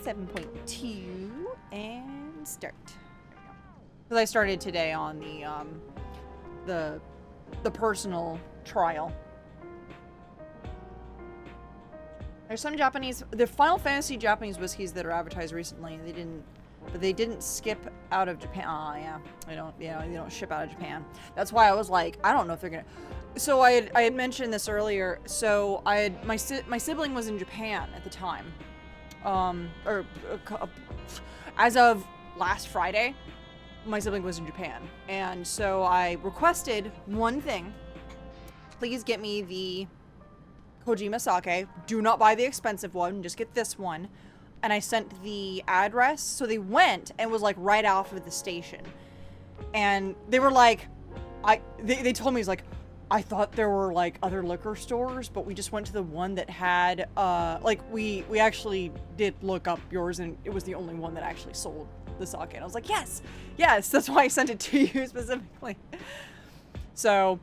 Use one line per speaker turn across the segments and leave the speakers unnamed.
7.2 and start. Because I started today on the personal trial. There's some Japanese, the Final Fantasy Japanese whiskeys that are advertised recently. They didn't skip out of Japan. Oh yeah, they don't ship out of Japan. That's why I was like, I don't know if they're gonna. So I had mentioned this earlier. So my sibling was in Japan at the time, as of last Friday, my sibling was in Japan, and so I requested one thing. Please get me the Kojima sake. Do not buy the expensive one. Just get this one. And I sent the address. So they went and was like right off of the station. And they were like, they told me, it's like, I thought there were like other liquor stores, but we just went to the one that had, like we actually did look up yours and it was the only one that actually sold the sake. And I was like, yes, that's why I sent it to you specifically. So,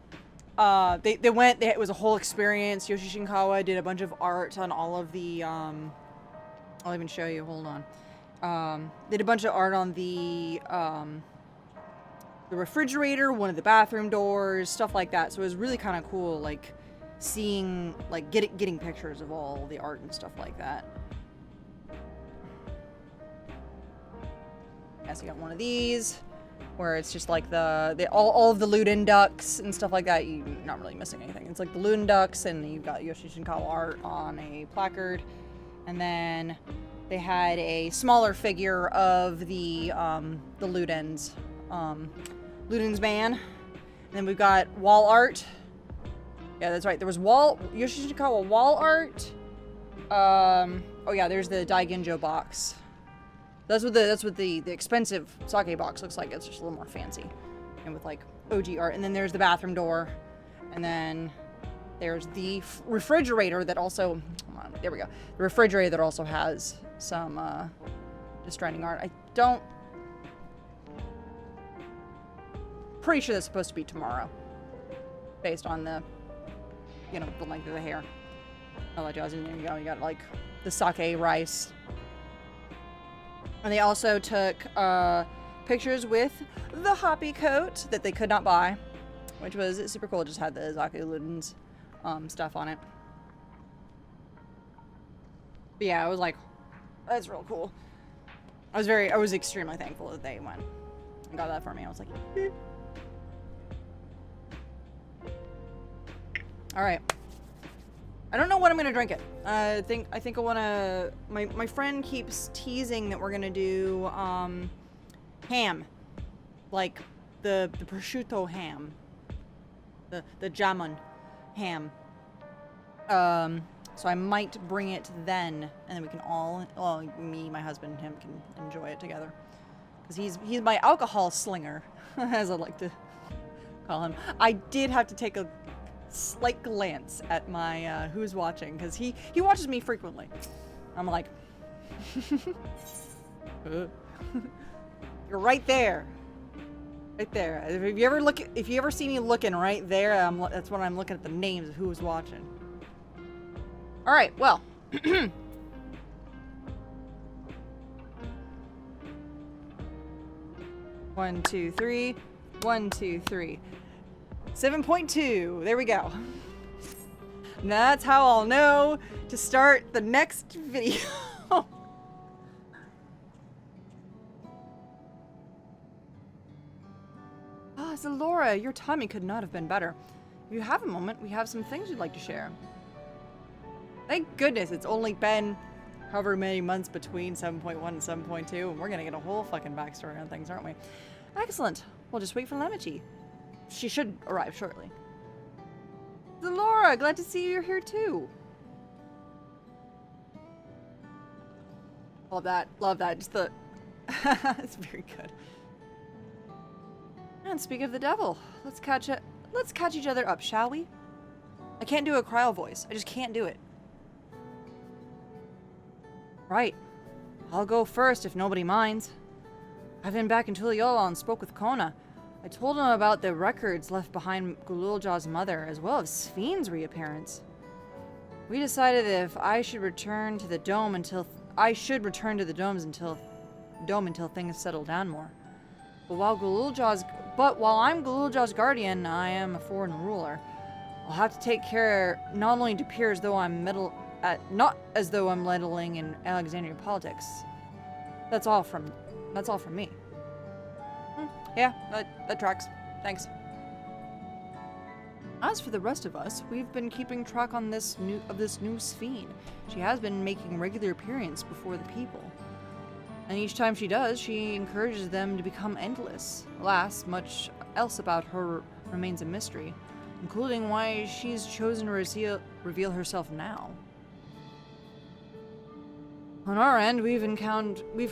they went, it was a whole experience. Yoshi Shinkawa did a bunch of art on all of the, I'll even show you, hold on. Did a bunch of art on the refrigerator, one of the bathroom doors, stuff like that. So it was really kind of cool, like, seeing, like, getting pictures of all the art and stuff like that. Yeah, so you got one of these, where it's just like all of the Luden ducks and stuff like that. You're not really missing anything. It's like the Luden ducks, and you've got Yoshi Shinkawa art on a placard. And then they had a smaller figure of the Ludens, Luden's man. And then we've got wall art. Yeah, that's right. There was Yoshi Shinkawa wall art. Oh yeah, there's the Daiginjo box. That's what the expensive sake box looks like. It's just a little more fancy, and with like OG art. And then there's the bathroom door, and then there's the refrigerator that also. Hold on, there we go. The refrigerator that also has some Death Stranding art. Pretty sure that's supposed to be tomorrow, based on the, the length of the hair. Oh, like, there you go. You got like the sake rice. And they also took pictures with the hoppy coat that they could not buy, which was super cool. It just had the Zake Luden's stuff on it. But yeah, I was like, that's real cool. I was extremely thankful that they went and got that for me. I was like, all right. I don't know what I'm gonna drink it. I think I wanna. My friend keeps teasing that we're gonna do ham, like the prosciutto ham, the jamon ham. So I might bring it then, and then we can all, well, me, my husband, and him can enjoy it together. Because he's my alcohol slinger, as I like to call him. I did have to take a slight glance at my who's watching, because he watches me frequently. I'm like, you're right there, right there. If you ever see me looking right there, that's when I'm looking at the names of who's watching. All right, well. 1, 2, 3. 1, 2, 3. 7.2. There we go. And that's how I'll know to start the next video. Zalora, your timing could not have been better. If you have a moment, we have some things we'd like to share. Thank goodness it's only been however many months between 7.1 and 7.2, and we're gonna get a whole fucking backstory on things, aren't we? Excellent. We'll just wait for Lemichi. She should arrive shortly. Zalora, glad to see you're here too. Love that. Love that. Just the... it's very good. And speak of the devil, let's catch each other up, shall we? I can't do a cryo voice. I just can't do it. Right. I'll go first if nobody minds. I've been back in Tuliyola and spoke with Kona. I told him about the records left behind Gululja's mother, as well as Spheen's reappearance. We decided that if I should return to the dome until I should return to the dome until things settle down more. But while I'm Galuljaw's guardian, I am a foreign ruler. I'll have to take care not only to appear as though not as though I'm meddling in Alexandrian politics. That's all from me. Yeah, that tracks. Thanks. As for the rest of us, we've been keeping track on this new Sphene. She has been making regular appearance before the people. And each time she does, she encourages them to become endless. Alas, much else about her remains a mystery, including why she's chosen to reveal herself now. On our end, we've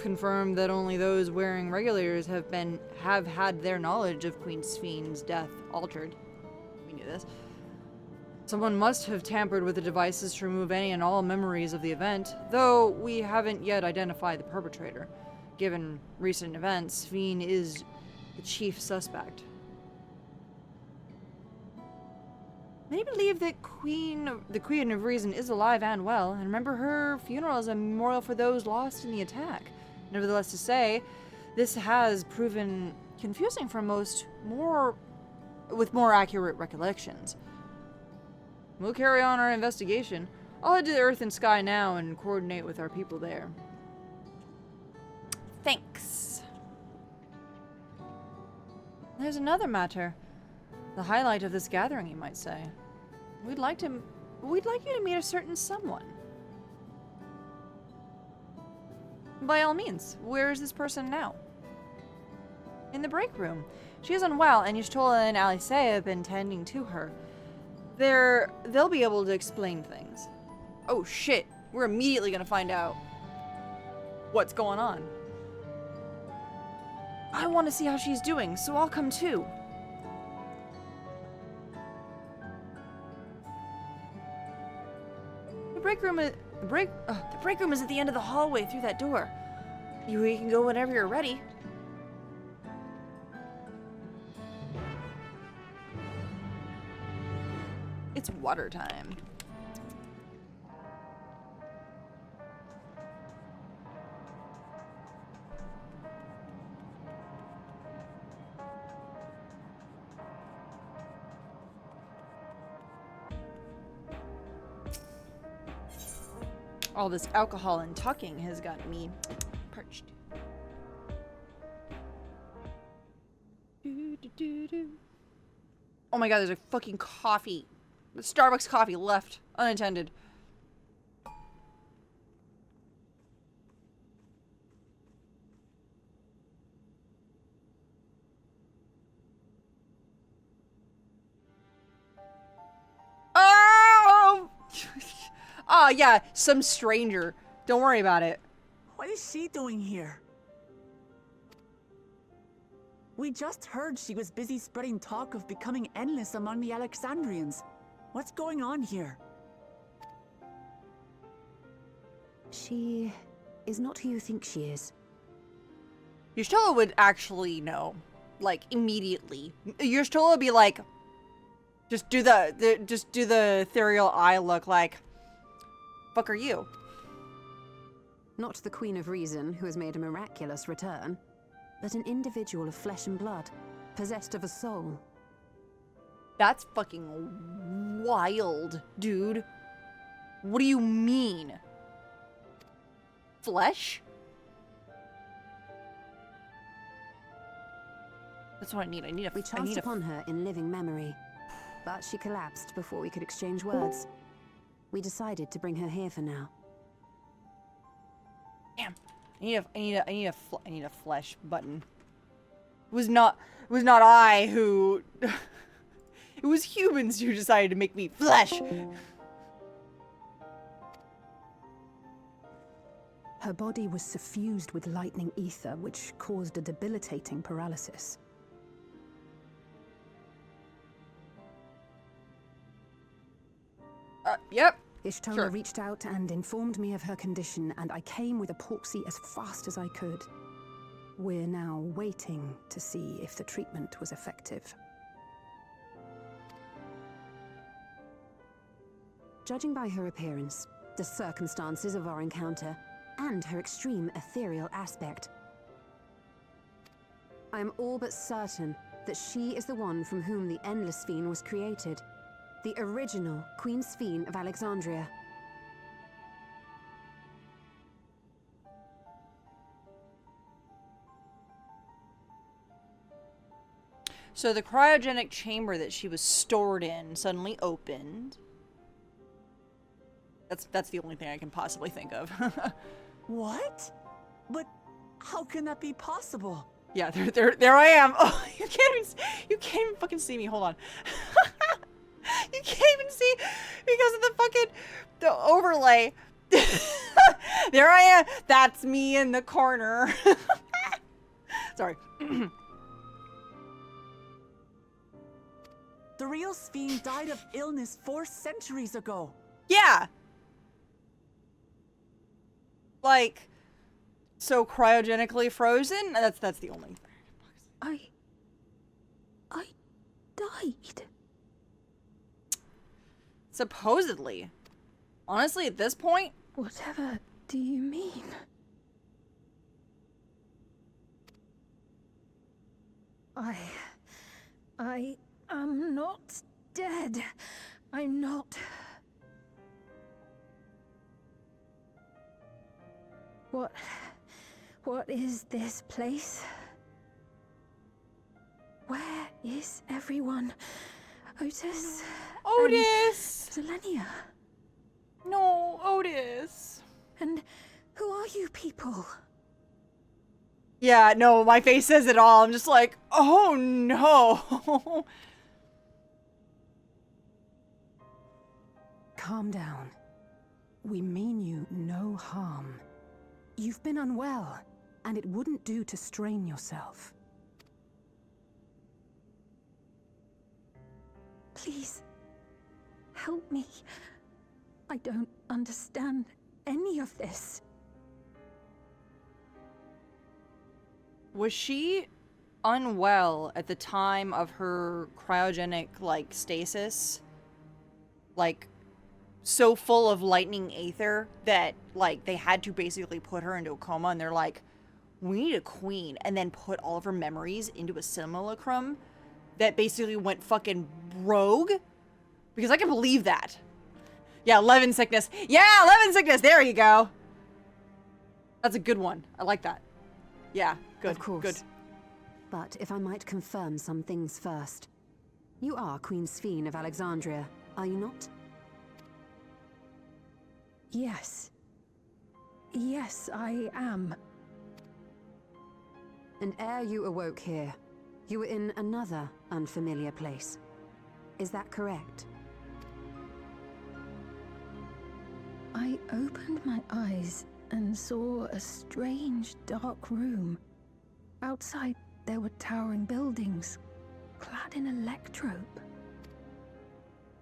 confirmed that only those wearing regulators have had their knowledge of Queen Sphene's death altered. We knew this. Someone must have tampered with the devices to remove any and all memories of the event, though we haven't yet identified the perpetrator. Given recent events, Sphene is the chief suspect. Many believe that the Queen of Reason is alive and well, and remember her funeral as a memorial for those lost in the attack. Nevertheless, to say, this has proven confusing for most with more accurate recollections. We'll carry on our investigation. I'll head to the Earth and Sky now and coordinate with our people there. Thanks. There's another matter. The highlight of this gathering, you might say. We'd like you to meet a certain someone. By all means, where is this person now? In the break room. She is unwell, and Y'shtola and Alicea have been tending to her. They'll be able to explain things. Oh shit, we're immediately gonna find out what's going on. I want to see how she's doing, so I'll come too. The break room is at the end of the hallway through that door. You can go whenever you're ready. It's water time. All this alcohol and talking has got me parched. Oh my god, there's a fucking coffee. The Starbucks coffee left unattended. Oh! Oh yeah, some stranger. Don't worry about it.
What is she doing here? We just heard she was busy spreading talk of becoming endless among the Alexandrians. What's going on here?
She is not who you think she is.
Y'shtola would actually know, like, immediately. Y'shtola would be like, just do the ethereal eye look like, fuck are you?
Not the Queen of Reason, who has made a miraculous return, but an individual of flesh and blood, possessed of a soul.
That's fucking wild, dude. What do you mean? Flesh? That's what I need.
We chanced upon her in living memory, but she collapsed before we could exchange words. We decided to bring her here for now.
Damn. I need a flesh button. It was not I who it was humans who decided to make me flesh.
Her body was suffused with lightning ether, which caused a debilitating paralysis.
Yep.
Y'shtola
Sure.
reached out and informed me of her condition, and I came with a proxy as fast as I could. We're now waiting to see if the treatment was effective. Judging by her appearance, the circumstances of our encounter, and her extreme ethereal aspect. I am all but certain that she is the one from whom the Endless Sphere was created, the original Queen Sphere of Alexandria.
So the cryogenic chamber that she was stored in suddenly opened. That's the only thing I can possibly think of.
What? But how can that be possible?
Yeah, there I am. Oh, you can't even fucking see me. Hold on. You can't even see because of the overlay. There I am. That's me in the corner. Sorry.
The real Sphere died of illness 4 centuries ago.
Yeah. Like, so cryogenically frozen? That's the only.
I died.
Supposedly. Honestly, at this point,
Whatever do you mean? I am not dead. I'm not. What is this place? Where is everyone? Otis?
Otis!
Selenia?
No, Otis.
And who are you people?
Yeah, no, my face says it all. I'm just like, oh no.
Calm down. We mean you no harm. You've been unwell, and it wouldn't do to strain yourself. Please, help me. I don't understand any of this.
Was she unwell at the time of her cryogenic, like, stasis? Like, so full of lightning aether that, like, they had to basically put her into a coma, and they're like, we need a queen, and then put all of her memories into a simulacrum that basically went fucking rogue? Because I can believe that. Yeah, 11 sickness. Yeah, 11 sickness! There you go! That's a good one. I like that. Yeah, good,
Of course.
good.
But if I might confirm some things first. You are Queen Sphere of Alexandria, are you not? Yes. Yes, I am. And ere you awoke here, you were in another unfamiliar place. Is that correct? I opened my eyes and saw a strange, dark room. Outside, there were towering buildings, clad in electrope.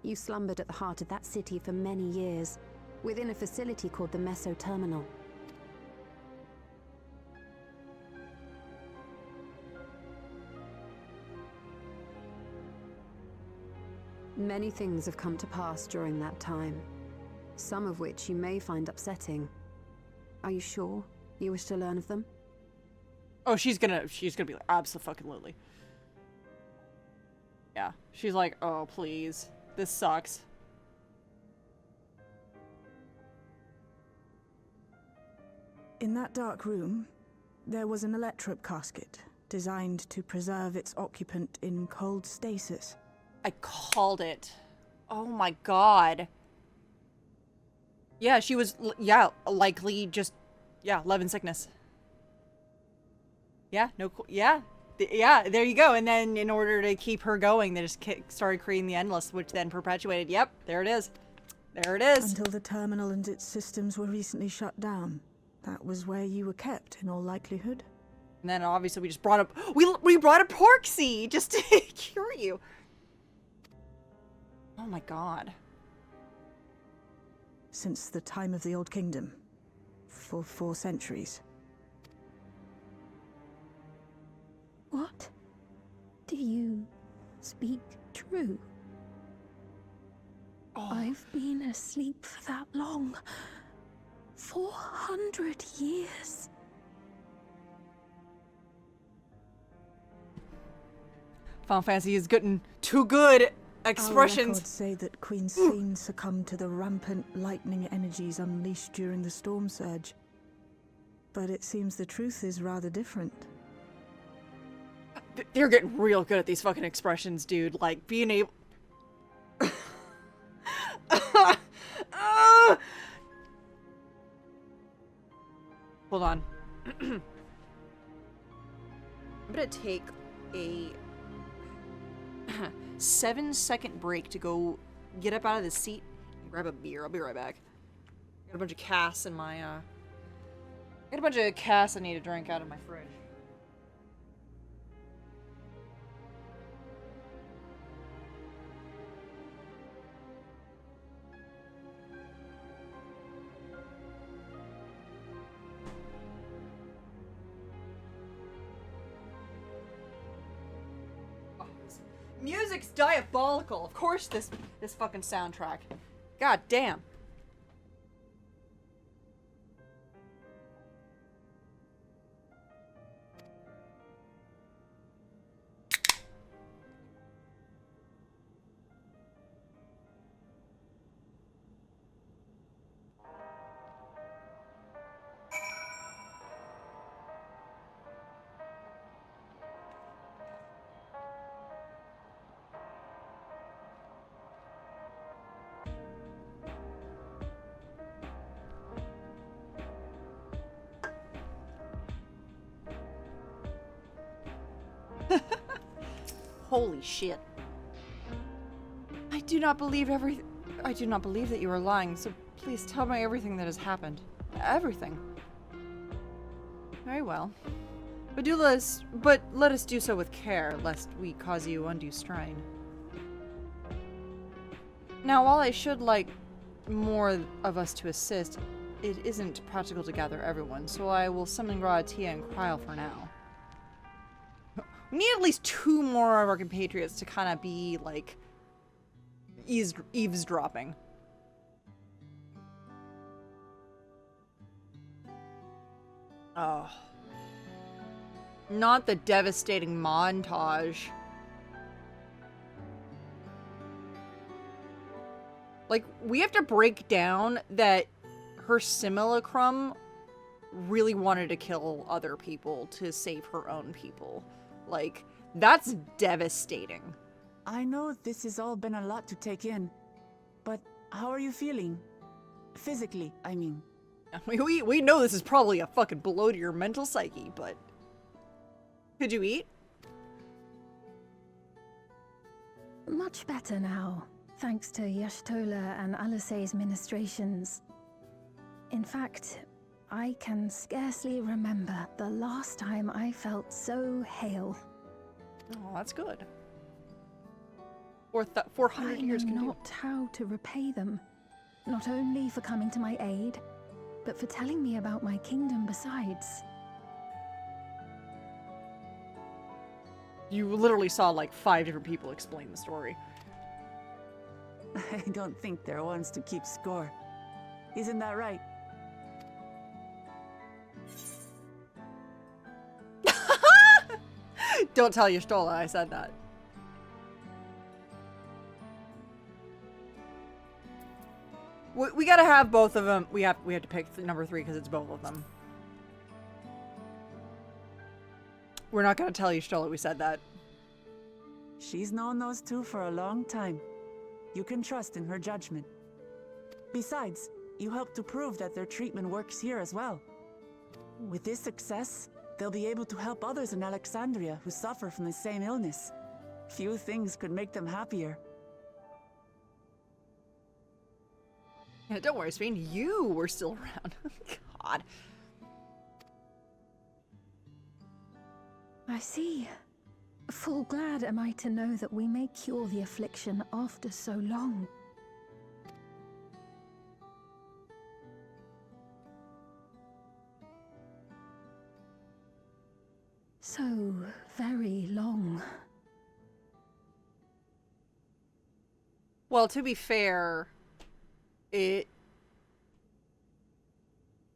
You slumbered at the heart of that city for many years, within a facility called the Meso Terminal. Many things have come to pass during that time, some of which you may find upsetting. Are you sure you wish to learn of them?
Oh, she's gonna be like, abso-fucking-lutely. Yeah, she's like, oh, please. This sucks.
In that dark room, there was an electrope casket designed to preserve its occupant in cold stasis.
I called it. Oh my god. Yeah, she was, yeah, likely just, yeah, 11 sickness. Yeah, no, yeah. Yeah, there you go. And then in order to keep her going, they just started creating the Endless, which then perpetuated. Yep, there it is. There it is.
Until the terminal and its systems were recently shut down. That was where you were kept, in all likelihood.
And then obviously we just brought up, we brought a Porksy just to cure you. Oh my god.
Since the time of the Old Kingdom. For 4 centuries.
What? Do you speak true?
Oh.
I've been asleep for that long. 400 years.
Final Fantasy is getting too good.
Our
Expressions.
records say that Queen Céline succumbed to the rampant lightning energies unleashed during the storm surge. But it seems the truth is rather different.
They're getting real good at these fucking expressions, dude. Like, being able... Hold on. I'm gonna take a 7-second break to go get up out of the seat and grab a beer. I'll be right back. Got a bunch of casts in my, got a bunch of casts I need to drink out of my fridge. Music's diabolical. Of course this fucking soundtrack. God damn. Holy shit. I do not believe that you are lying, so please tell me everything that has happened. Everything. Very well. But let us do so with care, lest we cause you undue strain. Now, while I should like more of us to assist, it isn't practical to gather everyone, so I will summon Gratia and Kryl for now. We need at least 2 more of our compatriots to kind of be, like, eavesdropping. Oh. Not the devastating montage. Like, we have to break down that her simulacrum really wanted to kill other people to save her own people. Like, that's devastating.
I know this has all been a lot to take in, but how are you feeling? Physically, I mean.
We know this is probably a fucking blow to your mental psyche, but... Could you eat?
Much better now, thanks to Y'shtola and Alisei's ministrations. In fact, I can scarcely remember the last time I felt so hale.
Oh, that's good. 400 years can
I know
do.
not how to repay them, not only for coming to my aid, but for telling me about my kingdom besides.
You literally saw like 5 different people explain the story.
I don't think they're ones to keep score. Isn't that right?
Don't tell Y'shtola I said that. We gotta have both of them. We have to pick number 3 because it's both of them. We're not gonna tell Y'shtola we said that.
She's known those two for a long time. You can trust in her judgment. Besides, you helped to prove that their treatment works here as well. With this success, they'll be able to help others in Alexandria who suffer from the same illness. Few things could make them happier.
Yeah, don't worry, Spain. You were still around. God.
I see. Full glad am I to know that we may cure the affliction after so long. So very long.
Well, to be fair,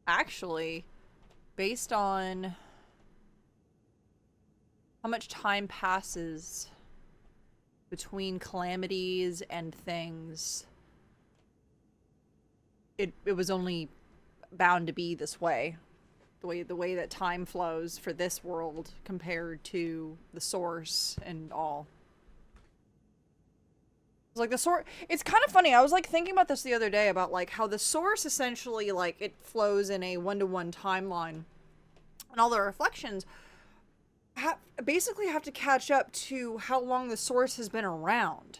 actually, based on how much time passes between calamities and things, it was only bound to be this way. The way that time flows for this world compared to the source and all. It's like the source, it's kind of funny. I was like thinking about this the other day about like how the source essentially like it flows in a one-to-one timeline, and all the reflections basically have to catch up to how long the source has been around.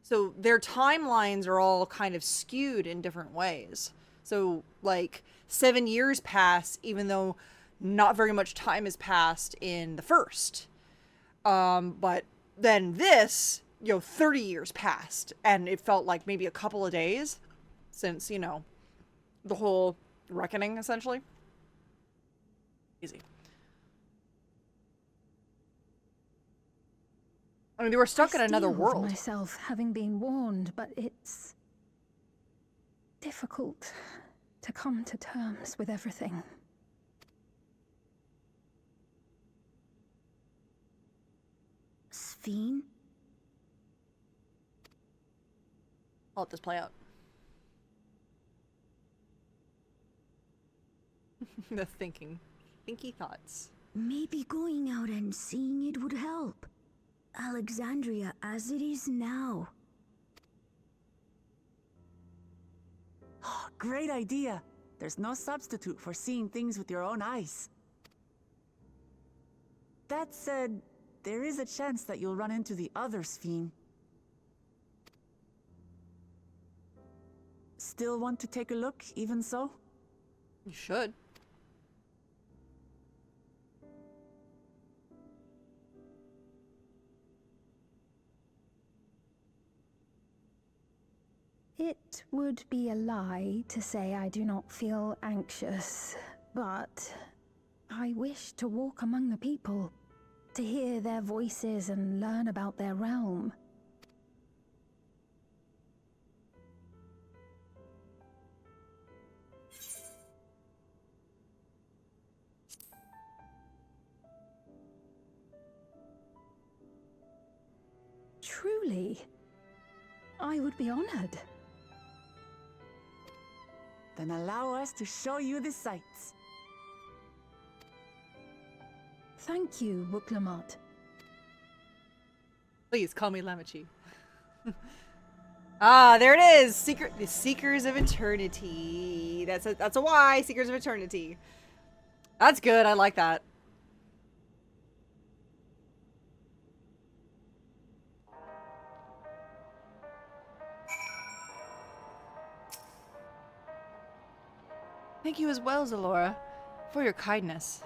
So their timelines are all kind of skewed in different ways. So like 7 years pass even though not very much time has passed in the first. But then this, 30 years passed and it felt like maybe a couple of days since, the whole reckoning essentially. Easy. I mean, they were stuck in another world.
Myself having been warned, but it's difficult to come to terms with everything.
Sphene?
I'll let this play out. The thinky thoughts.
Maybe going out and seeing it would help. Alexandria as it is now.
Great idea. There's no substitute for seeing things with your own eyes. That said, there is a chance that you'll run into the other Sphene. Still want to take a look, even so?
You should.
It would be a lie to say I do not feel anxious, but I wish to walk among the people, to hear their voices and learn about their realm. Truly, I would be honored.
Then allow us to show you the sights.
Thank you, Wuklamot.
Please call me Lamachi. Ah, there it is. The Seekers of Eternity. That's a Y. Seekers of Eternity. That's good. I like that. Thank you as well, Zalora, for your kindness.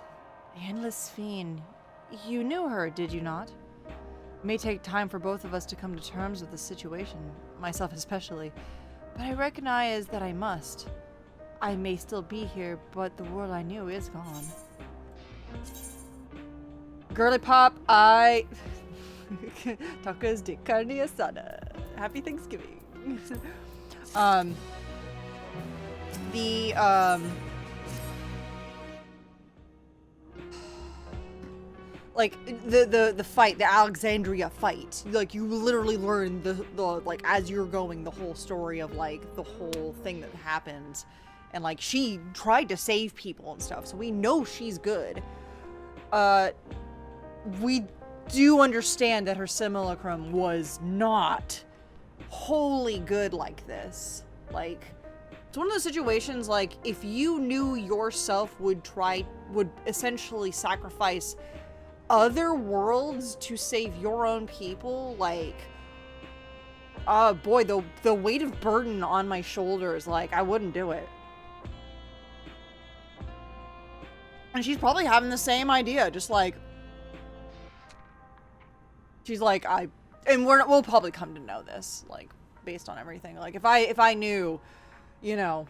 The Endless Sphene. You knew her, did you not? It may take time for both of us to come to terms with the situation, myself especially, but I recognize that I must. I may still be here, but the world I knew is gone. Girly Pop, Taka's de carne asada. Happy Thanksgiving. Like the fight, the Alexandria fight, like you literally learn the like as you're going the whole story of like the whole thing that happened, and like she tried to save people and stuff, so we know she's good. We do understand that her simulacrum was not wholly good like this. Like, it's one of those situations, like, if you knew yourself would essentially sacrifice other worlds to save your own people, like, boy, the weight of burden on my shoulders, like, I wouldn't do it. And she's probably having the same idea, just like, she's like, and we'll probably come to know this, like, based on everything. Like, if I knew, you know,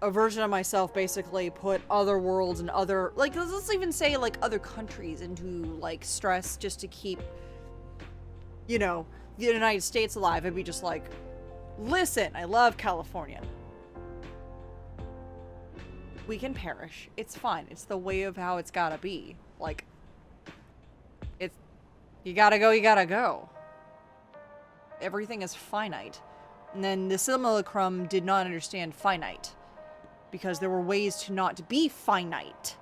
a version of myself basically put other worlds and other, like, let's even say, like, other countries into, like, stress just to keep, you know, the United States alive, I'd be just like, listen, I love California. We can perish. It's fine. It's the way of how it's gotta be. Like, it's, you gotta go, you gotta go. Everything is finite. And then the simulacrum did not understand finite. Because there were ways to not be finite.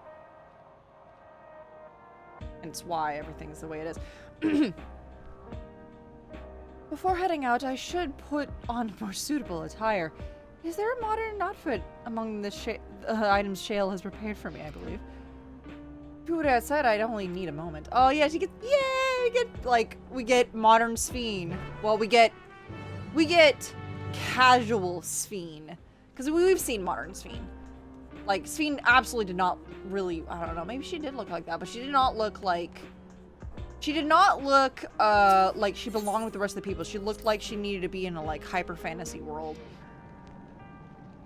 And it's why everything's the way it is. Before heading out, I should put on more suitable attire. Is there a modern outfit among the items Shale has prepared for me, I believe? If you were outside, I'd only need a moment. Oh, yeah, she gets, yay! We get modern Sphene. Well, we get casual Sphene. Because we've seen modern Sphene. Like, Sphene absolutely did not really, I don't know, maybe she did look like that, but she did not look like, like she belonged with the rest of the people. She looked like she needed to be in a, like, hyper fantasy world.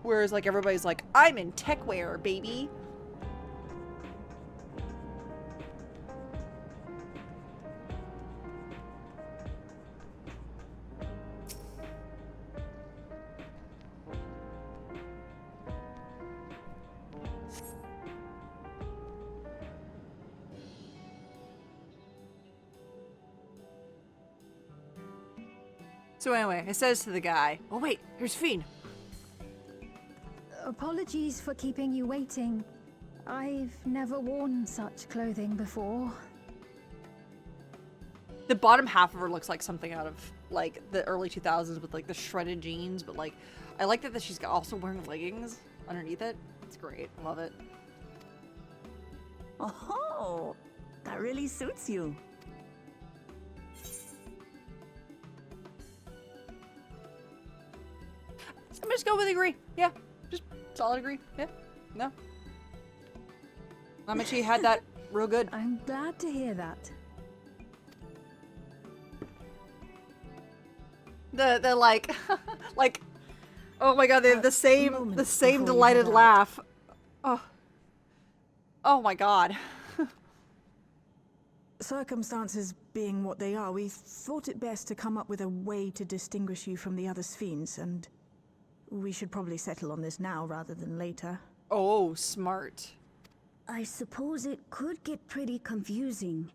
Whereas, like, everybody's like, I'm in techwear, baby. So anyway, it says to the guy, oh wait, here's Fiend.
Apologies for keeping you waiting. I've never worn such clothing before.
The bottom half of her looks like something out of, like, the early 2000s with, like, the shredded jeans, but, like, I like that she's also wearing leggings underneath it. It's great. I love it.
Oh, that really suits you.
I'm just going with agree. Yeah. Just solid agree. Yeah. No. Namachi had that real good.
I'm glad to hear that.
The like, like, oh my god, they have the same delighted laugh. Oh. Oh my god.
Circumstances being what they are, we thought it best to come up with a way to distinguish you from the other Sphenes, and we should probably settle on this now rather than later.
Oh, smart.
I suppose it could get pretty confusing.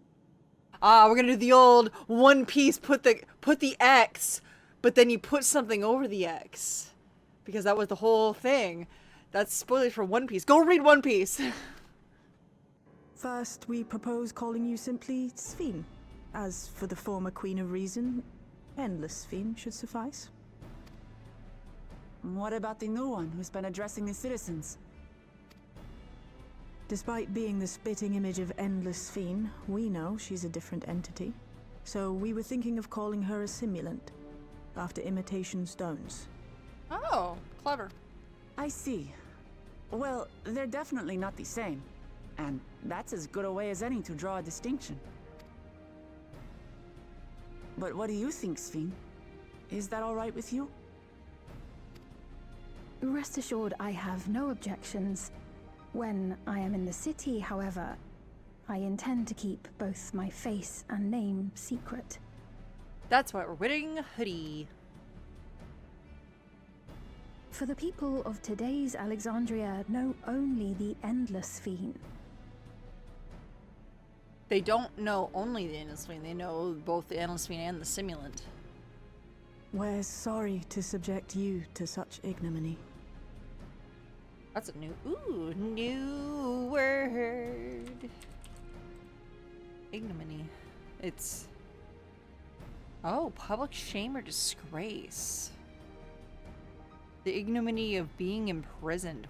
Ah, we're gonna do the old One Piece, put the X, but then you put something over the X. Because that was the whole thing. That's spoilers for One Piece. Go read One Piece!
First, we propose calling you simply Sphene. As for the former Queen of Reason, Endless Sphene should suffice.
What about the new one who's been addressing the citizens?
Despite being the spitting image of Endless Sphene, we know she's a different entity. So we were thinking of calling her a simulant, after imitation stones.
Oh, clever.
I see. Well, they're definitely not the same. And that's as good a way as any to draw a distinction. But what do you think, Sphene? Is that all right with you?
Rest assured, I have no objections. When I am in the city, however, I intend to keep both my face and name secret.
That's why we're wearing a hoodie.
For the people of today's Alexandria know only the Endless Sphene.
They don't know only the Endless Sphene, they know both the Endless Sphene and the Simulant.
We're sorry to subject you to such ignominy.
That's a new word. Ignominy. It's, oh, public shame or disgrace. The ignominy of being imprisoned.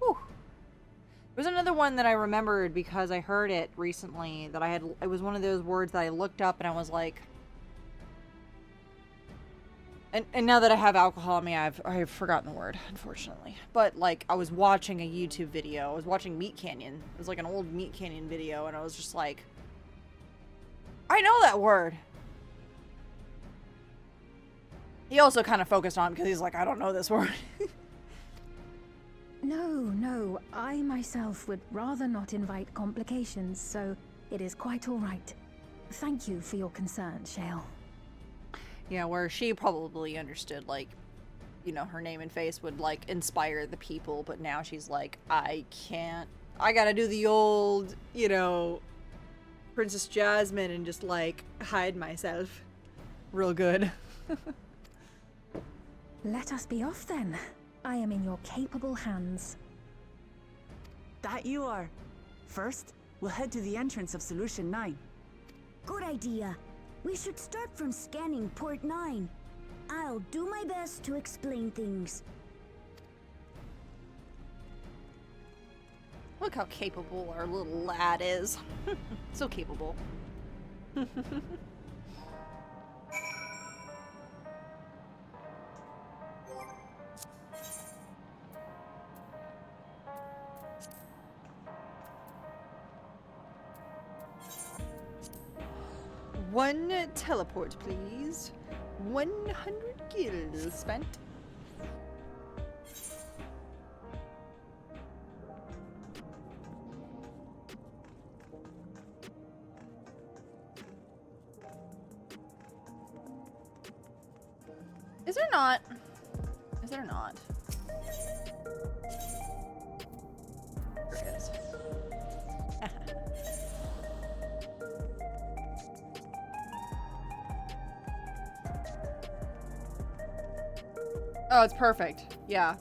Whew. There was another one that I remembered because I heard it recently that it was one of those words that I looked up and I was like, and now that I have alcohol in me, I've forgotten the word, unfortunately. But, like, I was watching a YouTube video. I was watching Meat Canyon. It was like an old Meat Canyon video, and I was just like, I know that word. He also kind of focused on it because he's like, I don't know this word.
No, I myself would rather not invite complications, so it is quite all right. Thank you for your concern, Shale.
Yeah, where she probably understood, like, you know, her name and face would, like, inspire the people, but now she's like, I can't. I gotta do the old, you know, Princess Jasmine and just, like, hide myself. Real good.
Let us be off then. I am in your capable hands.
That you are. First, we'll head to the entrance of Solution 9.
Good idea. We should start from scanning Port 9. I'll do my best to explain things.
Look how capable our little lad is. So capable. One teleport, please. 100 gills spent. Is there not? Is there not? There is. Oh, it's perfect. Yeah.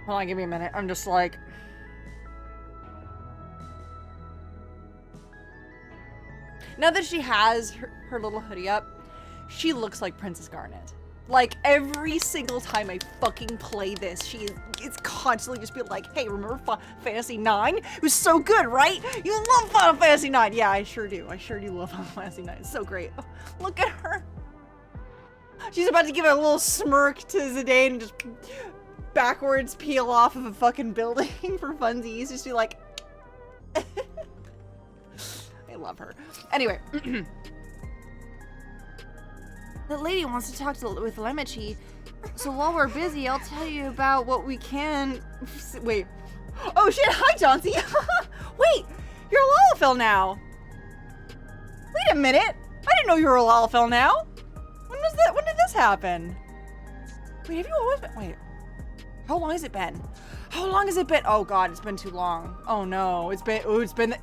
Hold on, give me a minute. I'm just like... Now that she has her little hoodie up, she looks like Princess Garnet. Like, every single time I fucking play this, it's constantly just being like, hey, remember Final Fantasy IX? It was so good, right? You love Final Fantasy IX. Yeah, I sure do. I sure do love Final Fantasy IX. It's so great. Oh, look at her. She's about to give a little smirk to Zidane and just backwards peel off of a fucking building for funsies. Just be like... I love her. Anyway. That lady wants to talk with Lemichi, so while we're busy, I'll tell you about what we can... Wait. Oh shit, hi Chauncey! Wait, you're a Lalafell now! Wait a minute! I didn't know you were a Lalafell now! When did this happen? Wait, have you always been... Wait. How long has it been? How long has it been? Oh god, it's been too long. Oh no, it's been... Ooh, it's been...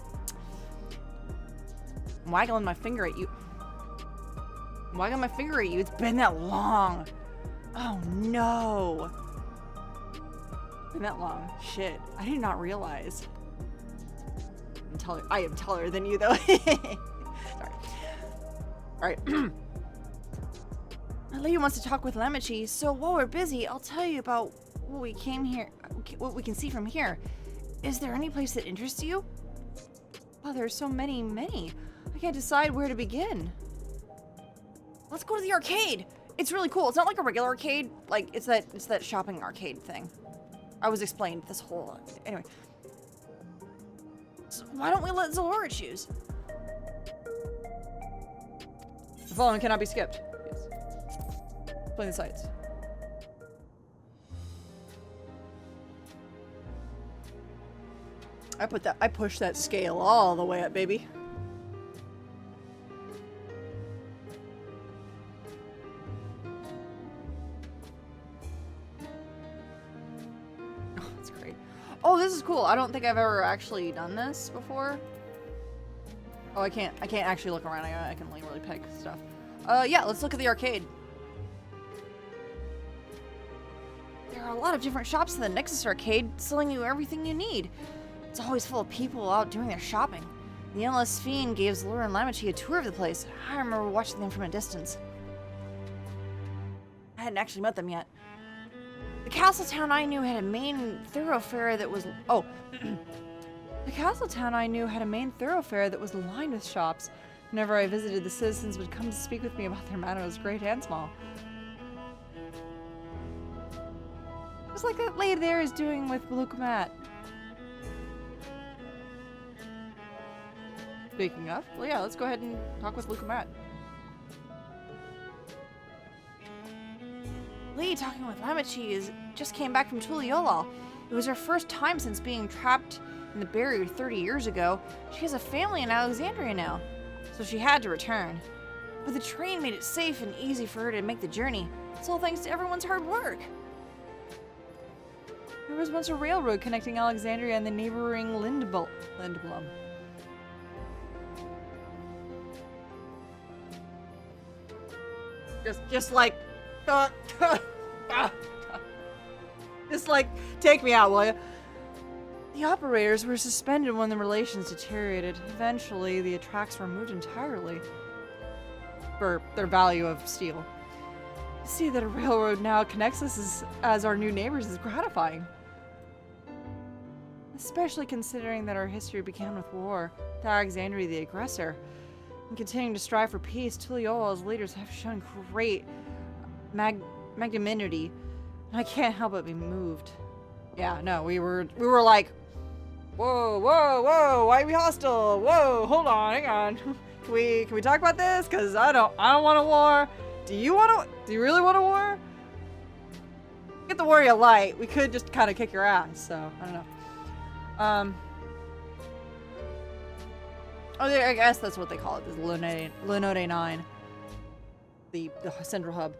I'm waggling my finger at you. Wagging my finger at you. It's been that long. Oh no. It's been that long. Shit. I did not realize. I am taller than you though. Sorry. Alright. Leo wants to talk with Lemichi, so while we're busy, I'll tell you about what we can see from here. Is there any place that interests you? Oh, there's so many. I can't decide where to begin. Let's go to the arcade. It's really cool. It's not like a regular arcade. Like, it's that shopping arcade thing. I was explained this whole... Anyway. So why don't we let Zalora choose? The following cannot be skipped. Yes. Explain the sites. I pushed that scale all the way up, baby. Oh, this is cool. I don't think I've ever actually done this before. Oh, I can't actually look around. I can literally pick stuff. Yeah, let's look at the arcade. There are a lot of different shops in the Nexus arcade selling you everything you need. It's always full of people out doing their shopping. The Endless Fiend gave Zalora and Lamichi a tour of the place. I remember watching them from a distance. I hadn't actually met them yet. The castle town I knew had a main thoroughfare that was... Oh. The castle town I knew had a main thoroughfare that was lined with shops. Whenever I visited, the citizens would come to speak with me about their matters, great and small. Just like that lady there is doing with Balukamat. Speaking of, well yeah, let's go ahead and talk with Balukamat. Lee talking with Lamichi just came back from Tuliolal. It was her first time since being trapped in the barrier 30 years ago, she has a family in Alexandria now, so she had to return. But the train made it safe and easy for her to make the journey. It's all thanks to everyone's hard work. There was once a railroad connecting Alexandria and the neighboring Lindblum. Just like, just like, take me out, will you? The operators were suspended when the relations deteriorated. Eventually, the tracks were removed entirely for their value of steel. To see that a railroad now connects us as our new neighbors is gratifying. Especially considering that our history began with war, with Alexandria the aggressor. And continuing to strive for peace, Tuliola's leaders have shown great magnanimity. And I can't help but be moved. Yeah, no, we were like, whoa, whoa, whoa, why are we hostile? Whoa, hold on, hang on. Can we talk about this? Cause I don't want a war. Do you really want a war? Get the war you like. We could just kind of kick your ass, so I don't know. Oh, I guess that's what they call it, the Linode 9. The central hub.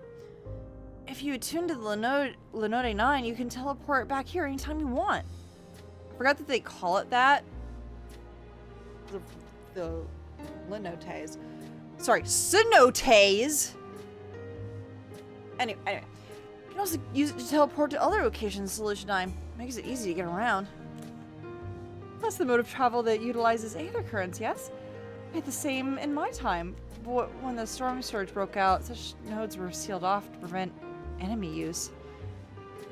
If you attune to the Linode 9, you can teleport back here anytime you want. I forgot that they call it that. The Linotes. Sorry, cenotes! Anyway. You can also use it to teleport to other locations in Solution 9. Makes it easy to get around. That's the mode of travel that utilizes aether currents, yes? I had the same in my time. But when the storm surge broke out, such nodes were sealed off to prevent enemy use.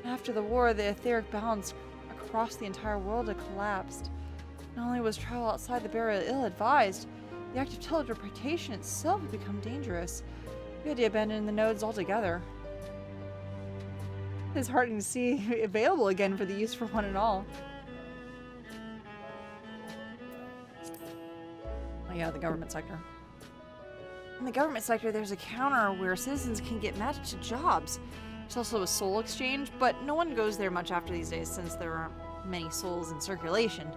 After the war, the etheric balance across the entire world had collapsed. Not only was travel outside the barrier ill-advised, the act of teleportation itself had become dangerous. We had to abandon the nodes altogether. It is heartening to see available again for the use for one and all. Yeah, the government sector. In the government sector, there's a counter where citizens can get matched to jobs. There's also a soul exchange, but no one goes there much after these days since there aren't many souls in circulation.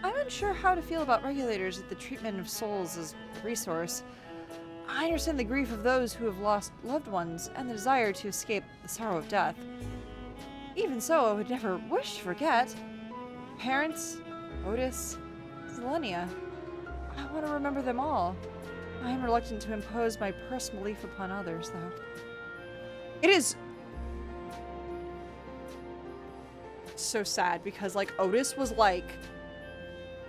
I'm unsure how to feel about regulators at the treatment of souls as a resource. I understand the grief of those who have lost loved ones and the desire to escape the sorrow of death. Even so, I would never wish to forget. Parents, Otis, Selenia. I want to remember them all. I am reluctant to impose my personal belief upon others, though. It is so sad because, like, Otis was like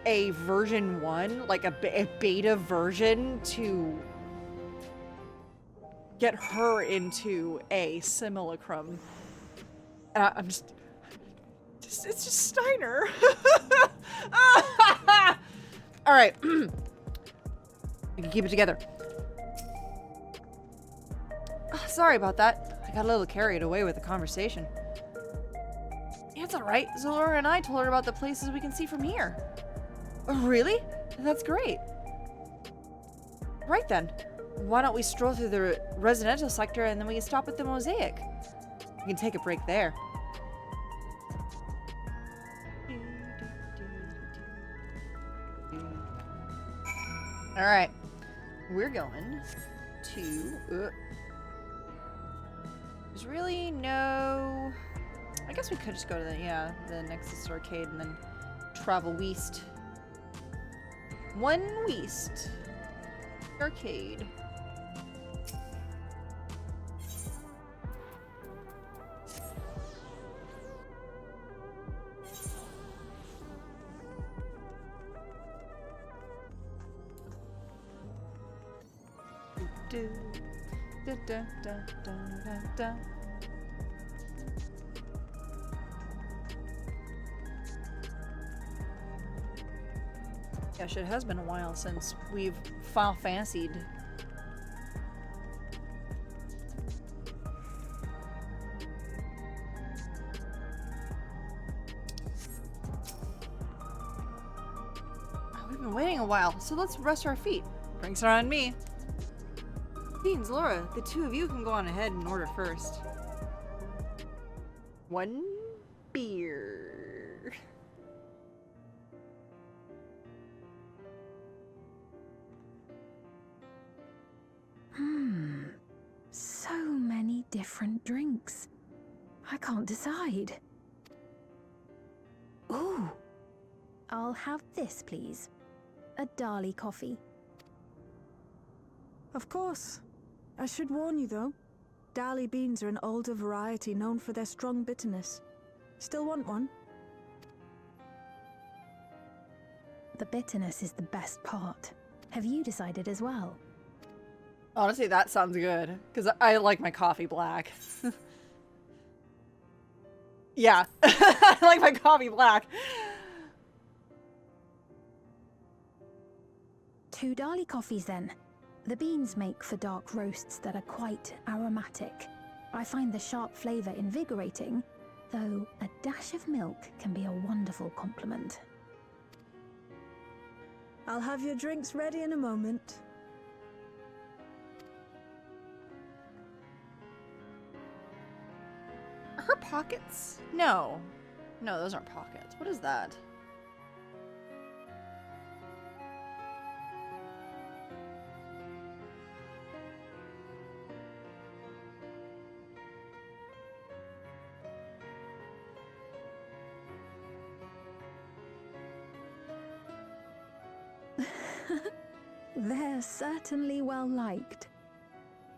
a version 1, like a beta version to get her into a simulacrum. I'm just it's just Steiner. All right. We can keep it together. Oh, sorry about that. I got a little carried away with the conversation. It's alright. Zalora and I told her about the places we can see from here. Oh, really? That's great. Right then. Why don't we stroll through the residential sector and then we can stop at the mosaic? We can take a break there. Alright. We're going to... there's really no... I guess we could just go to the Nexus Arcade and then travel west. One west. Arcade. Gosh, it has been a while since we've Final Fantasied. We've been waiting a while, so let's rest our feet. Drinks are on me. Beans, Laura, the two of you can go on ahead and order first. One beer.
drinks. I can't decide. Ooh. I'll have this, please. A Dali coffee.
Of course. I should warn you, though. Dali beans are an older variety known for their strong bitterness. Still want one?
The bitterness is the best part. Have you decided as well?
Honestly, that sounds good. Because I like my coffee black. Yeah. I like my coffee black.
2 Dali coffees then. The beans make for dark roasts that are quite aromatic. I find the sharp flavor invigorating, though a dash of milk can be a wonderful complement.
I'll have your drinks ready in a moment.
Are her pockets? No. No, those aren't pockets. What is that?
They're certainly well liked.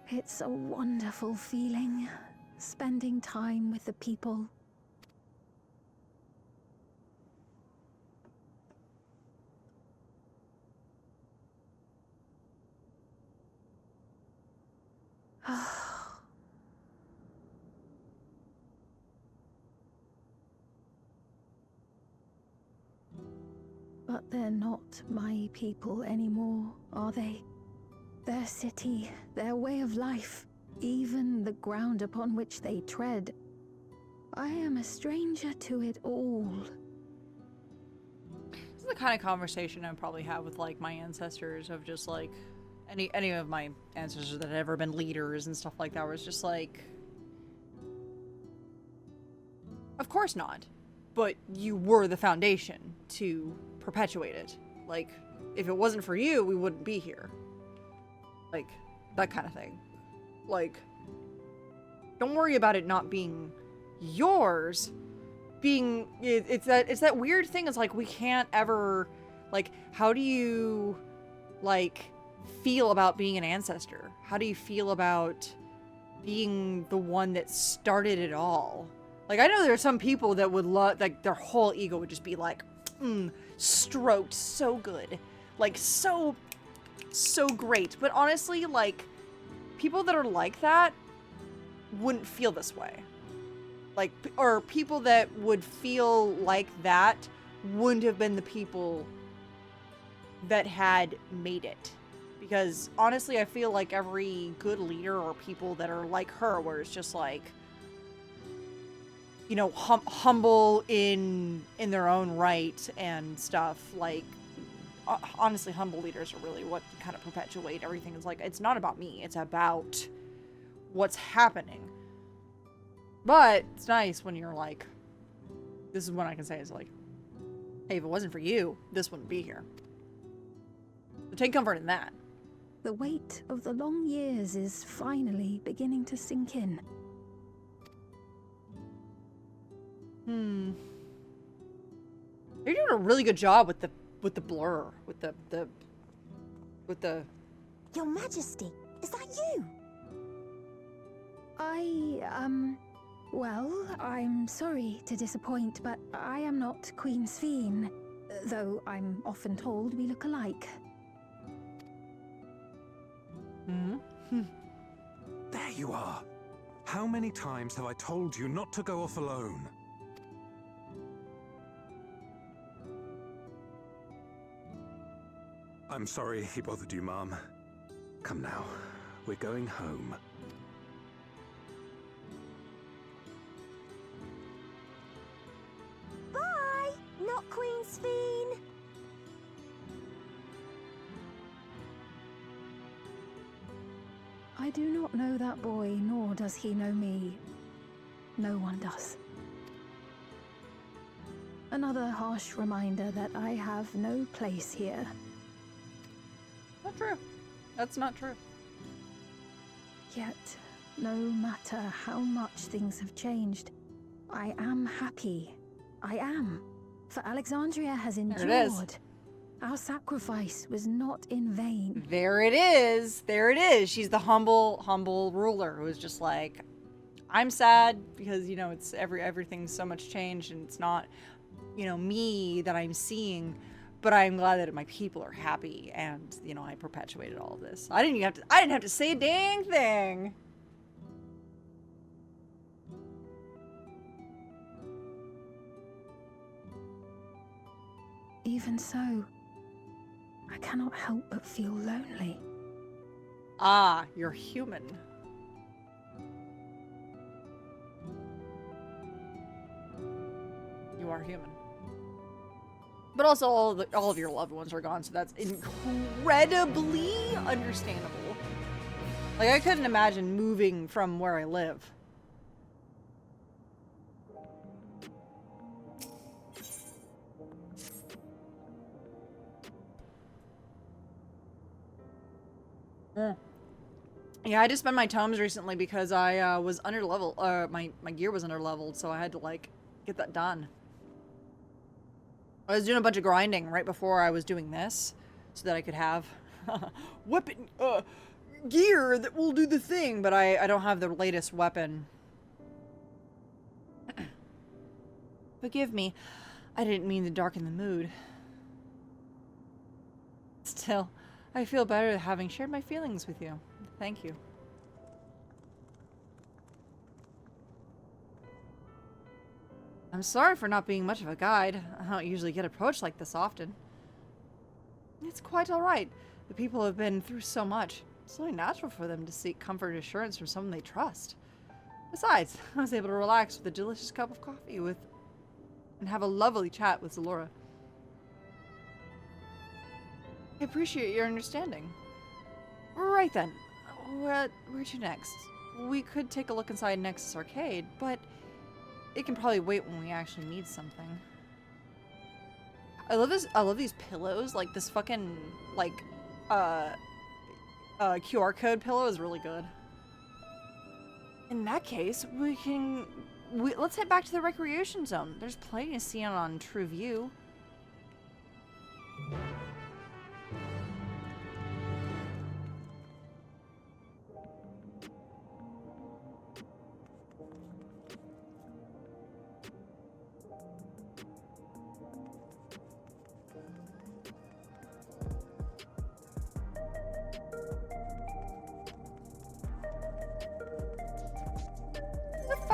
It's a wonderful feeling, spending time with the people. But they're not my people anymore, are they? Their city, their way of life, even the ground upon which they tread. I am a stranger to it all.
This is the kind of conversation I'd probably have with like my ancestors of just like any of my ancestors that had ever been leaders and stuff like that, where it's just like, of course not, but you were the foundation to perpetuate it. Like, if it wasn't for you, we wouldn't be here. Like, that kind of thing. Like, don't worry about it not being yours. Being, it's that weird thing. It's like, we can't ever, like, how do you, like, feel about being an ancestor? How do you feel about being the one that started it all? Like, I know there are some people that would love, like, their whole ego would just be like, stroked so good. Like, so great. But honestly, like, people that are like that wouldn't feel this way. Like, or people that would feel like that wouldn't have been the people that had made it. Because honestly, I feel like every good leader or people that are like her, where it's just like, you know, humble in their own right and stuff. Like, honestly, humble leaders are really what kind of perpetuate everything. It's like, it's not about me. It's about what's happening. But it's nice when you're like, this is what I can say is like, hey, if it wasn't for you, this wouldn't be here. So take comfort in that.
The weight of the long years is finally beginning to sink in.
You're doing a really good job with the blur, with the
Your Majesty, is that you?
Well, I'm sorry to disappoint, but I am not Queen Sphene, though I'm often told we look alike.
There you are. How many times have I told you not to go off alone? I'm sorry he bothered you, Mom. Come now, we're going home.
Bye, not Queen Sphene.
I do not know that boy, nor does he know me. No one does. Another harsh reminder that I have no place here.
Not true. That's not true.
Yet, No matter how much things have changed, I am happy. I am. For Alexandria has endured.
There it is.
Our sacrifice was not in vain.
There it is. There it is. She's the humble ruler who is just like, I'm sad because, you know, it's everything's so much changed and it's not, you know, me that I'm seeing, but I'm glad that my people are happy and, you know, I perpetuated all of this. I didn't have to say a dang thing.
Even so, I cannot help but feel lonely.
Ah, you're human. You are human. But also all of your loved ones are gone, so that's incredibly understandable. Like, I couldn't imagine moving from where I live. Yeah, I just spent my tomes recently because I was under level. My gear was under leveled, so I had to like get that done. I was doing a bunch of grinding right before I was doing this, so that I could have weapon gear that will do the thing. But I don't have the latest weapon. Forgive me, I didn't mean to darken the mood. Still, I feel better having shared my feelings with you. Thank you. I'm sorry for not being much of a guide. I don't usually get approached like this often. It's quite alright. The people have been through so much. It's only natural for them to seek comfort and assurance from someone they trust. Besides, I was able to relax with a delicious cup of coffee and have a lovely chat with Zalora. I appreciate your understanding. Right then. Where to next? We could take a look inside Nexus Arcade, but it can probably wait when we actually need something. I love this. I love these pillows. Like this fucking like QR code pillow is really good. In that case, let's head back to the recreation zone. There's plenty to see on True View.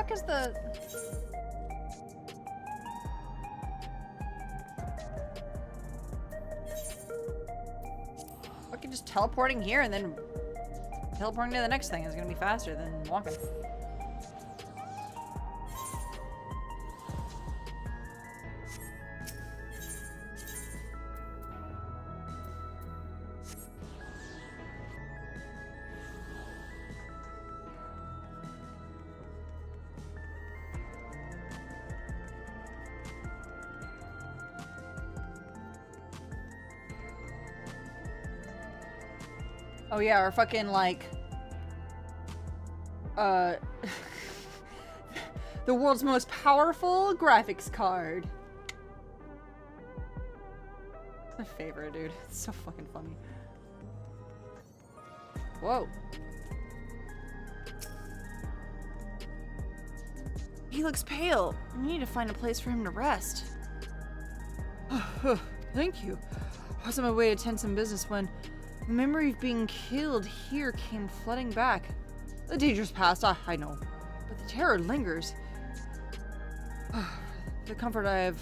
Is the fucking just teleporting here and then teleporting to the next thing is gonna be faster than walking. Oh yeah, or fucking like the world's most powerful graphics card. It's my favorite, dude. It's so fucking funny. Whoa. He looks pale. We need to find a place for him to rest. Thank you. I was on my way to attend some business when the memory of being killed here came flooding back. The danger's past, I know, but the terror lingers. The comfort I have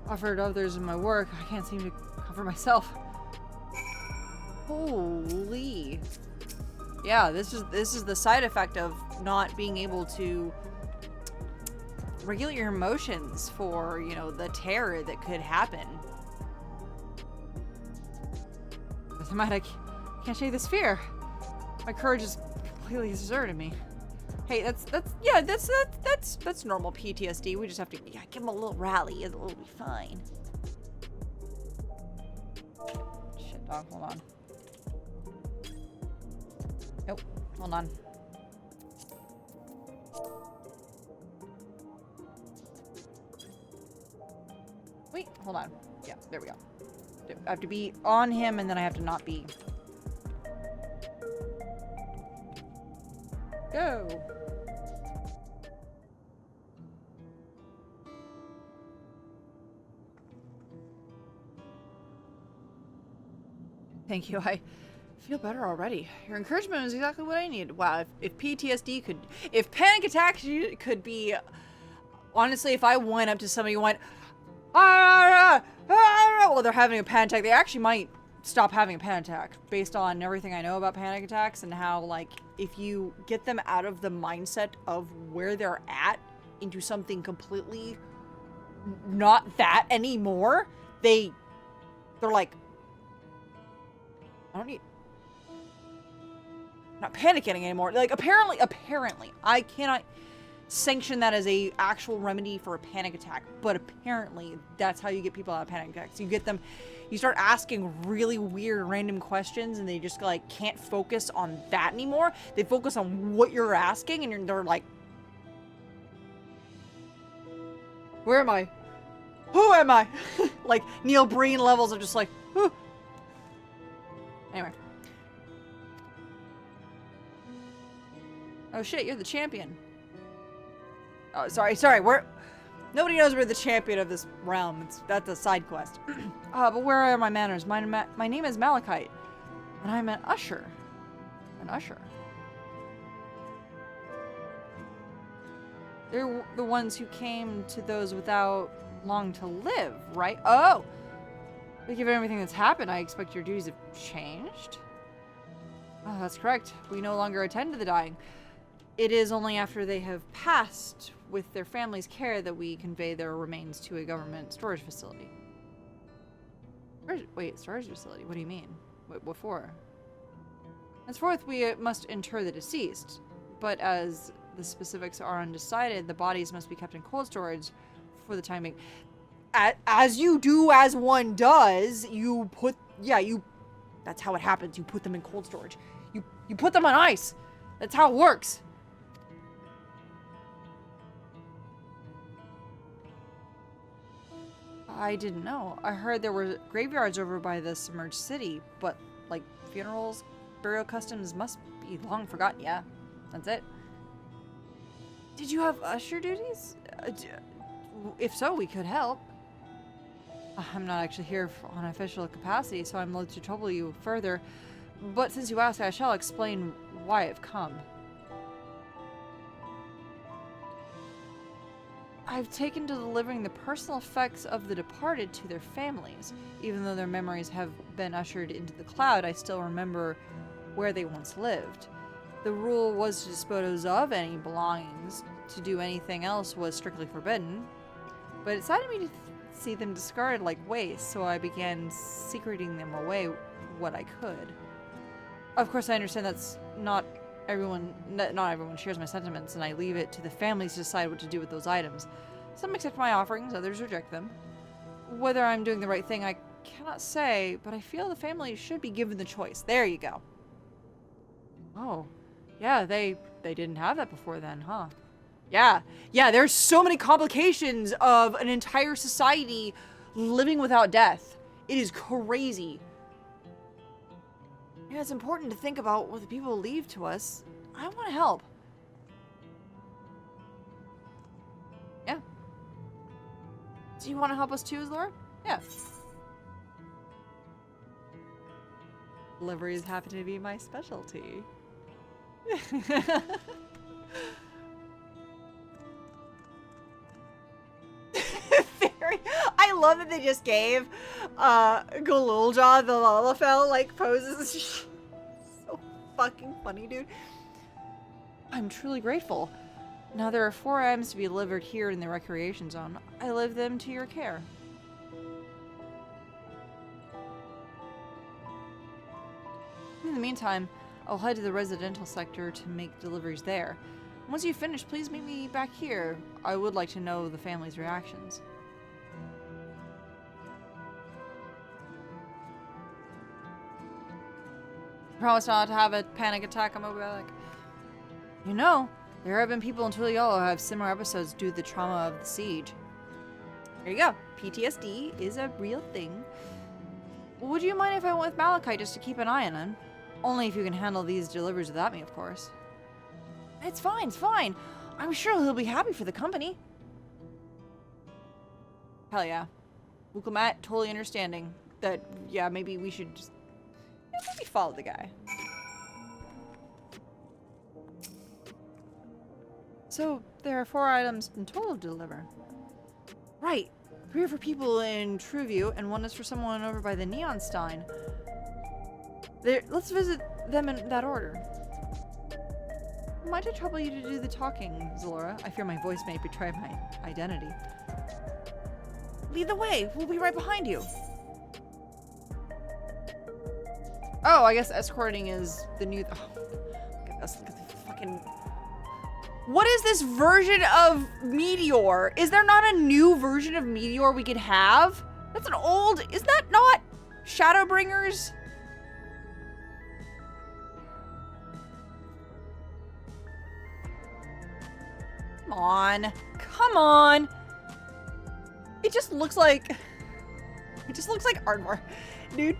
offered others in my work, I can't seem to comfort myself. Holy. Yeah, this is the side effect of not being able to regulate your emotions for, you know, the terror that could happen. I can't shake this fear. My courage is completely deserted me. Hey, that's normal PTSD. We just have to give him a little rally and it'll be fine. Shit, dog, hold on. Nope, hold on. Wait, hold on. Yeah, there we go. I have to be on him, and then I have to not be. Go. Thank you. I feel better already. Your encouragement is exactly what I need. Wow, if PTSD could, if panic attacks could be, honestly, if I went up to somebody and went, well, they're having a panic attack, they actually might stop having a panic attack based on everything I know about panic attacks and how, like, if you get them out of the mindset of where they're at into something completely not that anymore, they're like, I'm not panicking anymore. Like, apparently, I cannot sanction that as a actual remedy for a panic attack, but apparently that's how you get people out of panic attacks. You get them, you start asking really weird random questions and they just like can't focus on that anymore. They focus on what you're asking and they're like, where am I? Who am I? Like Neil Breen levels of just like, whew. Anyway. Oh shit, you're the champion. Oh, sorry. Nobody knows we're the champion of this realm. That's a side quest. But where are my manners? My name is Malachite, and I'm an usher. An usher. They're the ones who came to those without long to live, right? Oh! But given everything that's happened, I expect your duties have changed? Oh, that's correct. We no longer attend to the dying. It is only after they have passed with their family's care that we convey their remains to a government storage facility. Wait, storage facility? What do you mean? What for? Henceforth, we must inter the deceased, but as the specifics are undecided, the bodies must be kept in cold storage for the time being. As you do, as one does, you put, that's how it happens. You put them in cold storage. You put them on ice. That's how it works. I didn't know. I heard there were graveyards over by the submerged city, but like funerals, burial customs must be long forgotten. Yeah, that's it. Did you have usher duties? If so, we could help. I'm not actually here on official capacity, so I'm loath to trouble you further. But since you ask, I shall explain why I've come. I've taken to delivering the personal effects of the departed to their families. Even though their memories have been ushered into the cloud, I still remember where they once lived. The rule was to dispose of any belongings. To do anything else was strictly forbidden. But it saddened me to see them discarded like waste, so I began secreting them away what I could. Of course, I understand that's not everyone shares my sentiments, and I leave it to the families to decide what to do with those items. Some accept my offerings, others reject them. Whether I'm doing the right thing, I cannot say, but I feel the family should be given the choice. There you go. Oh, yeah, they didn't have that before then, huh? Yeah, there's so many complications of an entire society living without death. It is crazy. Yeah, it's important to think about what the people leave to us. I want to help. Yeah. Do you want to help us too, Laura? Yeah. Deliveries happen to be my specialty. I love that they just gave Galulja the Lalafell like poses. So fucking funny, dude. I'm truly grateful. Now there are 4 items to be delivered here in the recreation zone. I leave them to your care. In the meantime, I'll head to the residential sector to make deliveries there. Once you've finished, please meet me back here. I would like to know the family's reactions. Promise not to have a panic attack. I'm like, you know, there have been people in Tuliolo who have similar episodes due to the trauma of the siege. There you go. PTSD is a real thing. Would you mind if I went with Malachite just to keep an eye on him? Only if you can handle these deliveries without me, of course. It's fine, it's fine. I'm sure he'll be happy for the company. Hell yeah. Wukamat, totally understanding that, yeah, maybe we should just... Yeah, maybe follow the guy. So, there are 4 items in total to deliver. Right. 3 are for people in Trueview, and 1 is for someone over by the Neonstein. Let's visit them in that order. Might I trouble you to do the talking, Zalora? I fear my voice may betray my identity. Lead the way. We'll be right behind you. Oh, I guess escorting is the new... Oh, look at this. Look at the fucking... What is this version of Meteor? Is there not a new version of Meteor we could have? That's an old... Is that not Shadowbringers? Come on. Come on. It just looks like... It just looks like Ardmore. Dude.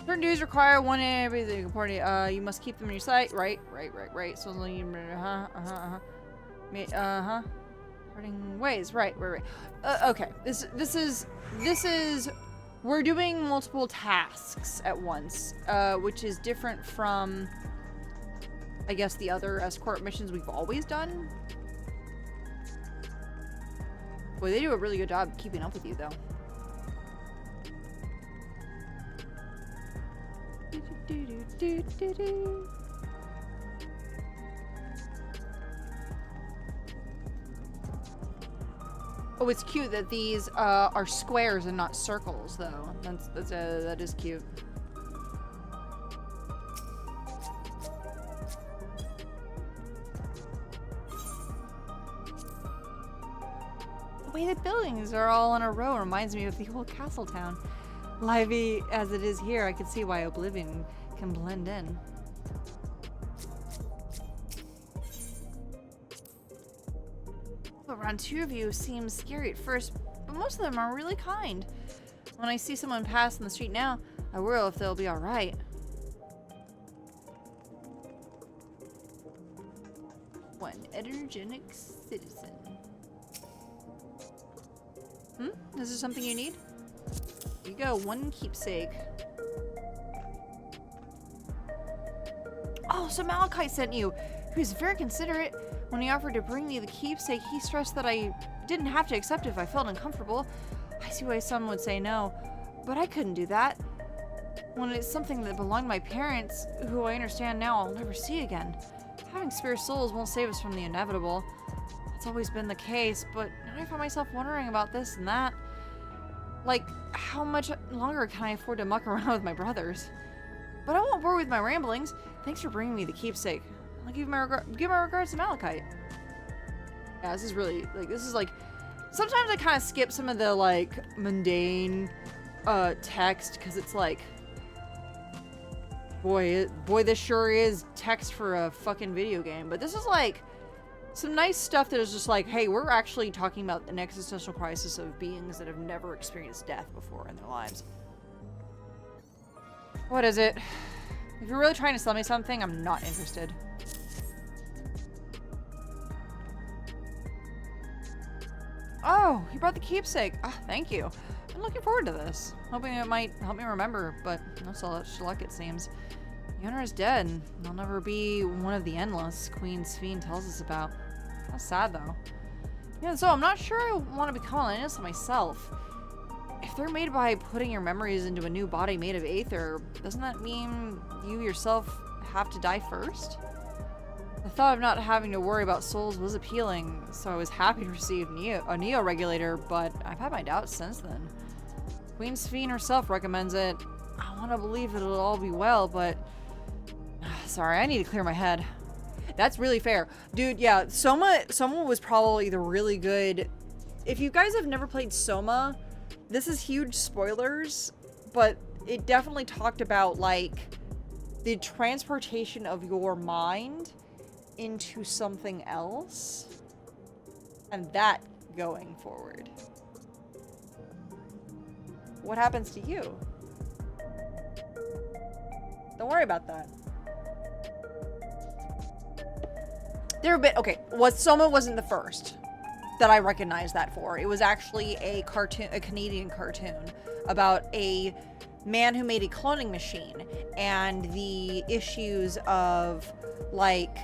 Certain duties require 1 in every party. You must keep them in your sight. Right. So parting ways. Right. Okay. This is we're doing multiple tasks at once, which is different from, I guess, the other escort missions we've always done. Boy, they do a really good job keeping up with you, though. Oh, it's cute that these are squares and not circles, though. That is cute. The way the buildings are all in a row reminds me of the old castle town. Lively as it is here, I can see why Oblivion can blend in. Around 2 of you seem scary at first, but most of them are really kind. When I see someone pass in the street now, I worry if they'll be alright. One energetic citizen. Is there something you need? Here you go, 1 keepsake. Oh, so Malachite sent you. He was very considerate. When he offered to bring me the keepsake, he stressed that I didn't have to accept it if I felt uncomfortable. I see why some would say no, but I couldn't do that. When it's something that belonged to my parents, who I understand now I'll never see again. Having spare souls won't save us from the inevitable. That's always been the case, but now I find myself wondering about this and that. Like, how much longer can I afford to muck around with my brothers? But I won't bore with my ramblings. Thanks for bringing me the keepsake. I'll give my regards to Malachite. Yeah, this is really, like, sometimes I kind of skip some of the, like, mundane, text, because it's like, boy, this sure is text for a fucking video game. But this is, like, some nice stuff that is just like, hey, we're actually talking about an existential crisis of beings that have never experienced death before in their lives. What is it? If you're really trying to sell me something, I'm not interested. Oh, you brought the keepsake. Ah, thank you. I'm looking forward to this. Hoping it might help me remember, but no such luck, it seems. The owner is dead, and I'll never be one of the endless Queen Sphene tells us about. That's sad, though. Yeah, so I'm not sure I want to become an endless myself. If they're made by putting your memories into a new body made of aether, doesn't that mean you yourself have to die first? The thought of not having to worry about souls was appealing, so I was happy to receive a Neo-regulator, but I've had my doubts since then. Queen Sphene herself recommends it. I want to believe that it'll all be well, but... Sorry, I need to clear my head. That's really fair. Dude, yeah, Soma was probably the really good... If you guys have never played Soma, this is huge spoilers, but it definitely talked about, like, the transportation of your mind into something else, and that going forward. what happens to you? Don't worry about that. There have been, okay, Soma wasn't the first that I recognized that for. It was actually a cartoon, a Canadian cartoon about a man who made a cloning machine and the issues of, like,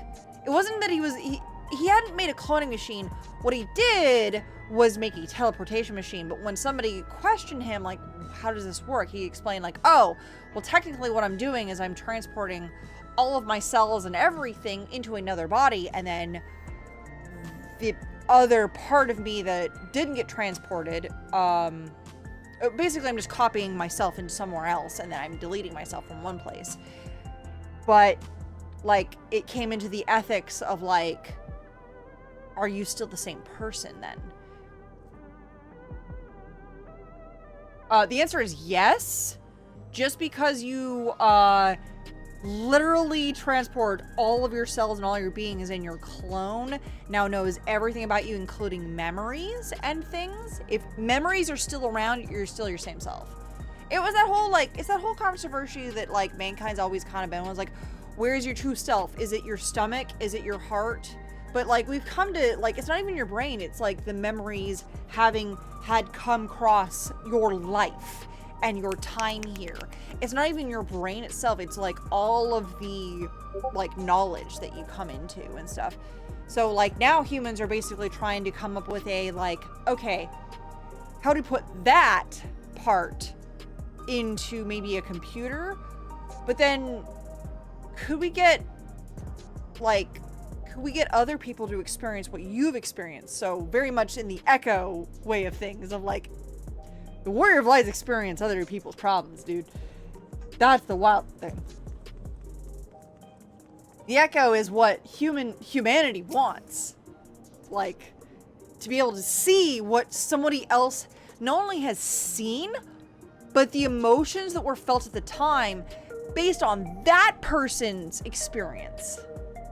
it wasn't that he hadn't made a cloning machine. What he did was make a teleportation machine, but when somebody questioned him, like, how does this work? He explained, like, oh, well, technically what I'm doing is I'm transporting all of my cells and everything into another body, and then the other part of me that didn't get transported, basically I'm just copying myself into somewhere else, and then I'm deleting myself from one place. But, like, it came into the ethics of, like, are you still the same person then? The answer is yes. Just because you literally transport all of your cells and all your beings, and your clone now knows everything about you, including memories and things. If memories are still around, you're still your same self. It was that whole, like, it's that whole controversy that, like, mankind's always kind of been, was like, where's your true self? Is it your stomach? Is it your heart? But, like, we've come to, like, it's not even your brain. It's, like, the memories having had come across your life and your time here. It's not even your brain itself. It's, like, all of the, like, knowledge that you come into and stuff. So, like, now humans are basically trying to come up with a, like, okay, how do we put that part into maybe a computer? But then, could we get, like, other people to experience what you've experienced? So very much in the Echo way of things, of like, the Warrior of Lights experience other people's problems, dude. That's the wild thing. The Echo is what humanity wants. Like, to be able to see what somebody else not only has seen, but the emotions that were felt at the time based on that person's experience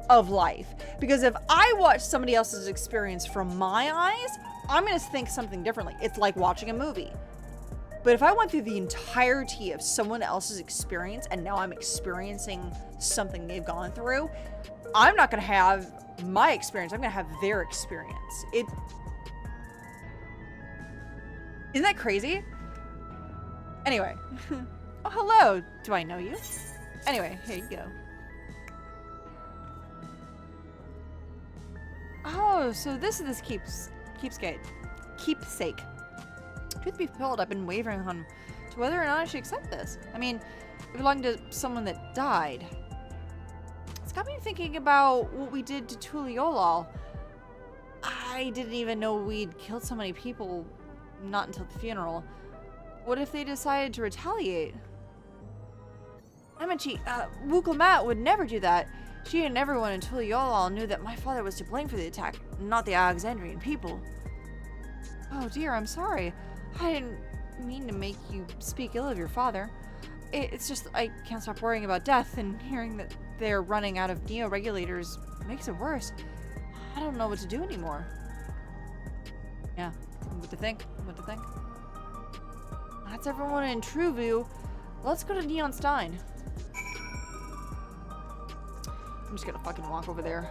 of life. Because if I watch somebody else's experience from my eyes, I'm going to think something differently. It's like watching a movie. But if I went through the entirety of someone else's experience and now I'm experiencing something they've gone through, I'm not going to have my experience. I'm going to have their experience. Isn't that crazy? Anyway. Oh, hello. Do I know you? Anyway, here you go. Oh, so this is this keepsake. Truth be told, I've been wavering on to whether or not I should accept this. I mean, it belonged to someone that died. It's got me thinking about what we did to Tuliolal. I didn't even know we'd killed so many people, not until the funeral. What if they decided to retaliate? Amici, Wukulmat would never do that. She and everyone in Tuliolal knew that my father was to blame for the attack, not the Alexandrian people. Oh dear, I'm sorry. I didn't mean to make you speak ill of your father. It's just I can't stop worrying about death, and hearing that they're running out of neo-regulators makes it worse. I don't know what to do anymore. Yeah, what to think? That's everyone in Trueview. Let's go to Neon Stein. I'm just gonna fucking walk over there.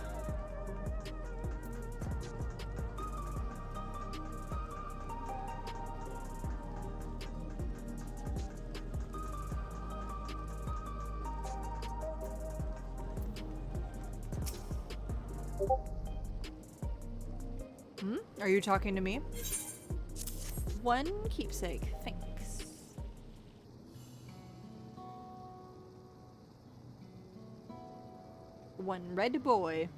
Are you talking to me? One keepsake, thanks. One red boy.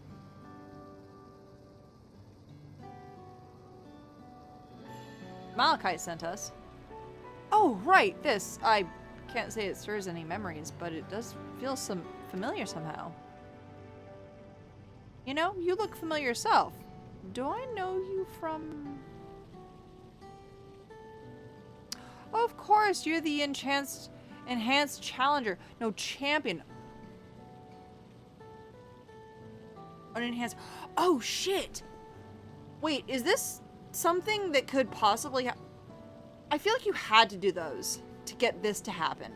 Malachi sent us. Oh, right, this. I can't say it stirs any memories, but it does feel familiar somehow. You know, you look familiar yourself. Do I know you from... Oh, of course, you're the enhanced challenger. No, champion. Unenhanced. Oh, shit! Wait, is this something that could possibly I feel like you had to do those to get this to happen.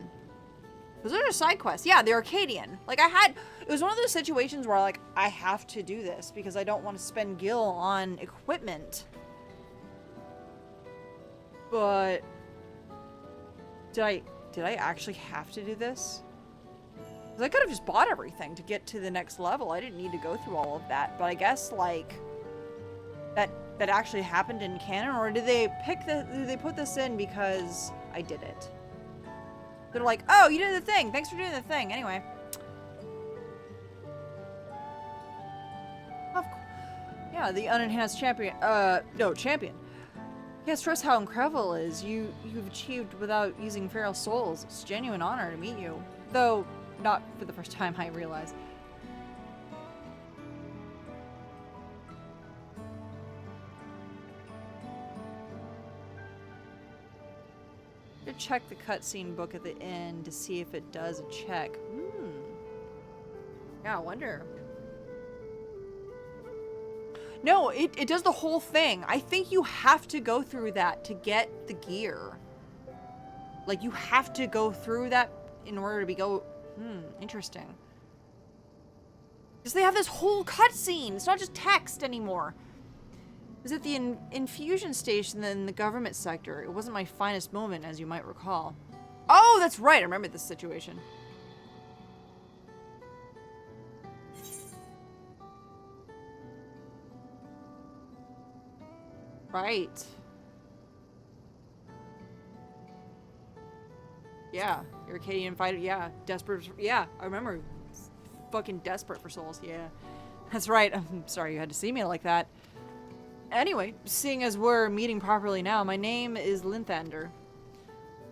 Those are side quests. Yeah, the Arcadian. Like, it was one of those situations where, like, I have to do this because I don't want to spend gil on equipment. But did I actually have to do this? Because I could have just bought everything to get to the next level. I didn't need to go through all of that. But I guess, like, that actually happened in canon, or did they put this in because I did it? They're like, oh, you did the thing. Thanks for doing the thing. Anyway. Yeah, the unenhanced champion. No, champion. Can't stress how incredible it is you've achieved without using feral souls. It's a genuine honor to meet you. Though, not for the first time, I realize. To check the cutscene book at the end to see if it does a check. Yeah, I wonder. No, it does the whole thing. I think you have to go through that to get the gear. Like, you have to go through that in order to interesting. Because they have this whole cutscene. It's not just text anymore. It was at the infusion station in the government sector. It wasn't my finest moment, as you might recall. Oh, that's right. I remember this situation. Right. Yeah, you're Arcadian fighter. Yeah, desperate. Yeah, I remember. Fucking desperate for souls. Yeah, that's right. I'm sorry you had to see me like that. Anyway, seeing as we're meeting properly now, my name is Linthander.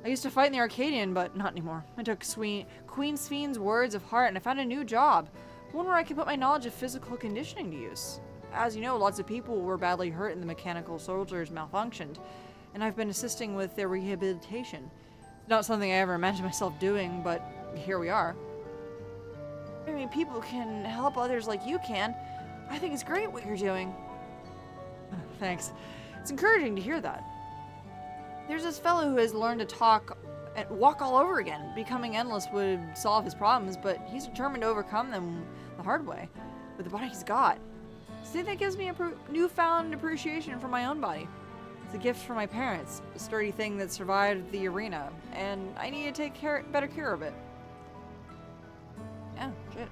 I used to fight in the Arcadian, but not anymore. I took Queen Spheen's words of heart and I found a new job. One where I could put my knowledge of physical conditioning to use. As you know, lots of people were badly hurt and the mechanical soldiers malfunctioned, and I've been assisting with their rehabilitation. Not something I ever imagined myself doing, but here we are. I mean, people can help others like you can. I think it's great what you're doing. Thanks. It's encouraging to hear that. There's this fellow who has learned to talk and walk all over again. Becoming endless would solve his problems, but he's determined to overcome them the hard way, with the body he's got. See, that gives me a newfound appreciation for my own body. It's a gift from my parents, a sturdy thing that survived the arena, and I need to take better care of it. Yeah, shit.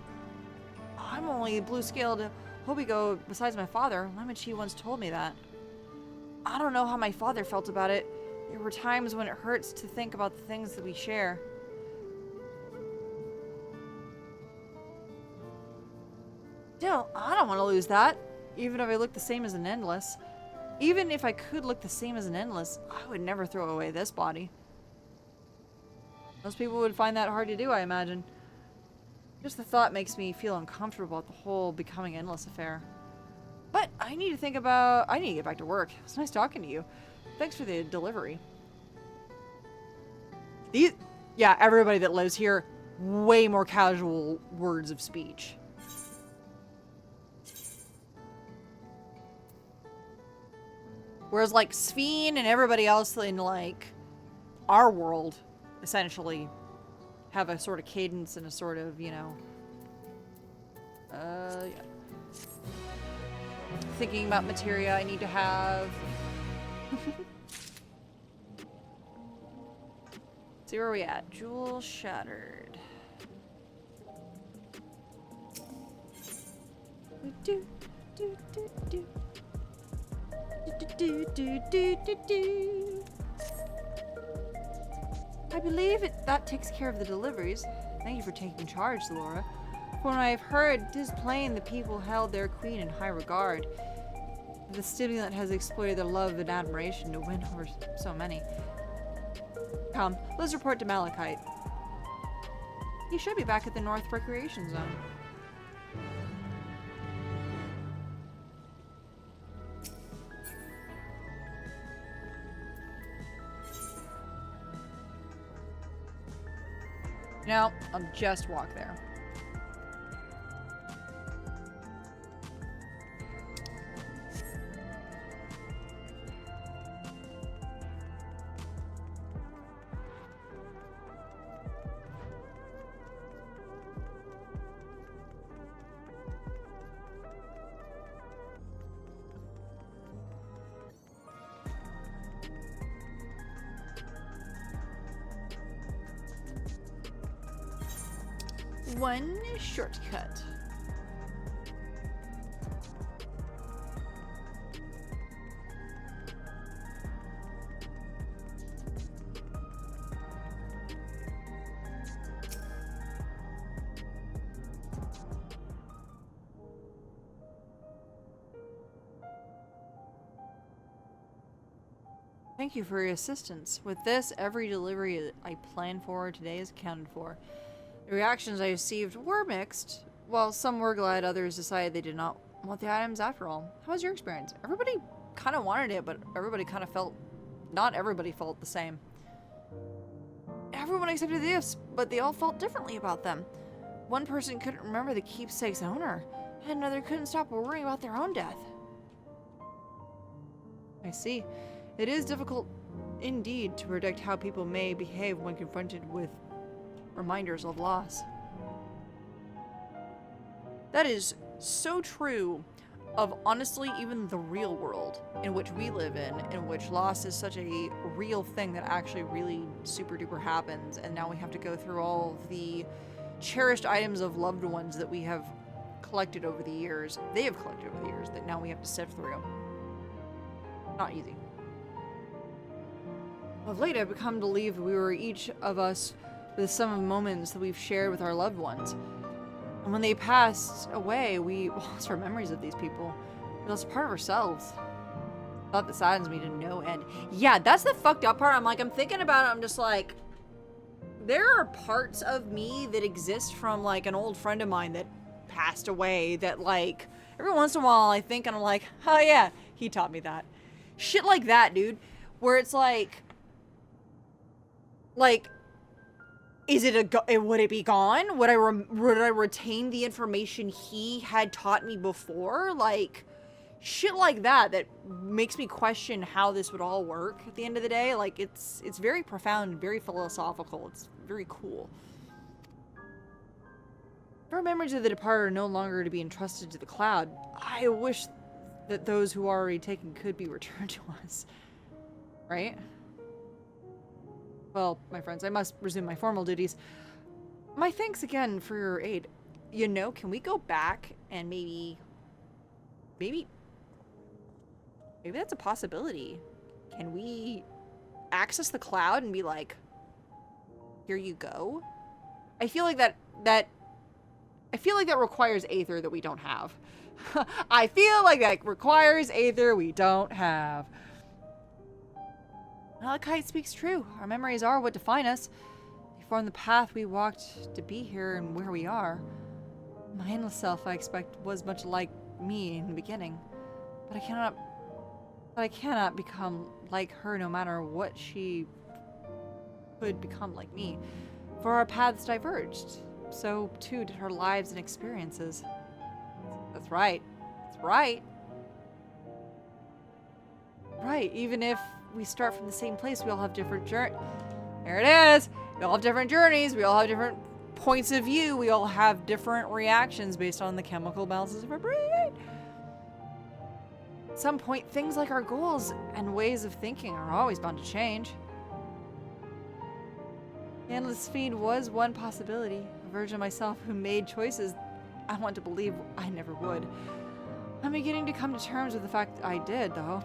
I'm only blue-scaled Hobigo besides my father. Lamachi once told me that. I don't know how my father felt about it. There were times when it hurts to think about the things that we share. Still, I don't want to lose that. Even if I look the same as an Endless. Even if I could look the same as an Endless, I would never throw away this body. Most people would find that hard to do, I imagine. Just the thought makes me feel uncomfortable about the whole becoming Endless affair. But I need to get back to work. It's nice talking to you. Thanks for the delivery. Yeah, everybody that lives here, way more casual words of speech. Whereas, like, Spheen and everybody else in, like, our world, essentially, have a sort of cadence and a sort of, you know... yeah. Thinking about materia I need to have. See where we at. Jewel shattered. Do, do, do, do. I believe that takes care of the deliveries. Thank you for taking charge, Laura. From what I've heard, it is plain the people held their queen in high regard. The stimulant has exploited their love and admiration to win over so many. Come, let's report to Malachite. He should be back at the North Recreation Zone. No, I'll just walk there. one shortcut. Thank you for your assistance. With this, every delivery I planned for today is accounted for. The reactions I received were mixed. While some were glad, others decided they did not want the items after all. How was your experience? Everybody kind of wanted it, but everybody kind of felt... Not everybody felt the same. Everyone accepted the gifts, but they all felt differently about them. One person couldn't remember the keepsake's owner, and another couldn't stop worrying about their own death. I see. It is difficult indeed to predict how people may behave when confronted with reminders of loss. That is so true of honestly even the real world in which we live in which loss is such a real thing that actually really super duper happens, and now we have to go through all of the cherished items of loved ones that we have collected over the years, they have collected over the years, that now we have to sift through. Not easy. Of late, I've become to believe we were each of us with the sum of moments that we've shared with our loved ones. And when they passed away, we lost our memories of these people. We lost a part of ourselves. Thought that saddens me to no end. Yeah, that's the fucked up part. I'm thinking about it, I'm just like, there are parts of me that exist from, like, an old friend of mine that passed away that, like, every once in a while I think and I'm like, oh yeah, he taught me that. Shit like that, dude. Where it's like, is it would it be gone? Would I retain the information he had taught me before? Like, shit like that that makes me question how this would all work at the end of the day. Like, it's very profound, very philosophical. It's very cool. Our memories of the departed are no longer to be entrusted to the cloud. I wish that those who are already taken could be returned to us. Right? Well, my friends, I must resume my formal duties. My thanks again for your aid. You know, can we go back and maybe that's a possibility. Can we access the cloud and be like, here you go? I feel like that requires aether that we don't have. I feel like that requires aether we don't have. Malachite speaks true. Our memories are what define us. They form the path we walked to be here and where we are. My endless self, I expect, was much like me in the beginning. But I cannot become like her no matter what she could become like me. For our paths diverged. So too did her lives and experiences. That's right. That's right. Right, even if we start from the same place, we all have different journeys. There it is! We all have different journeys, we all have different points of view, we all have different reactions based on the chemical balances of our brain. At some point, things like our goals and ways of thinking are always bound to change. The endless feed was one possibility, a version of myself who made choices I want to believe I never would. I'm beginning to come to terms with the fact I did, though.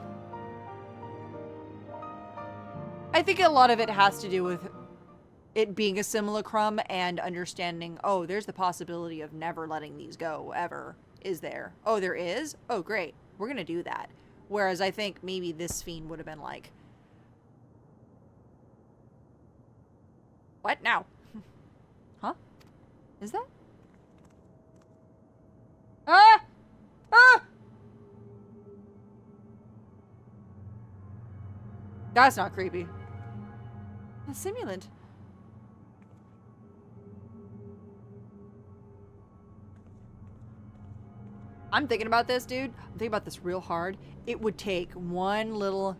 I think a lot of it has to do with it being a simulacrum and understanding, oh, there's the possibility of never letting these go, ever. Is there? Oh, there is? Oh, great. We're gonna do that. Whereas I think maybe this fiend would have been like, what now? Huh? Is that? Ah! Ah! That's not creepy. A simulant. I'm thinking about this, dude. I'm thinking about this real hard. It would take one little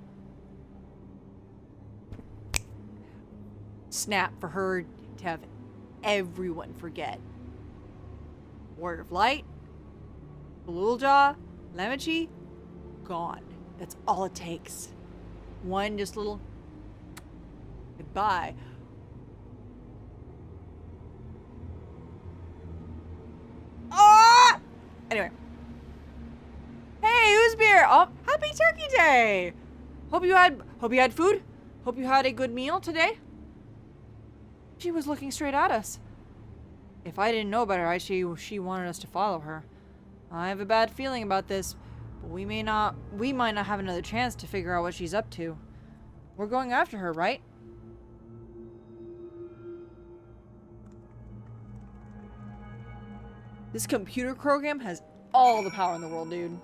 snap for her to have everyone forget. Word of Light, Bululja, Lemachi, gone. That's all it takes. One just little goodbye. Anyway. Hey, who's beer? Oh, happy Turkey Day! Hope you had food. Hope you had a good meal today. She was looking straight at us. If I didn't know better, she wanted us to follow her. I have a bad feeling about this, but we might not have another chance to figure out what she's up to. We're going after her, right? This computer program has all the power in the world, dude.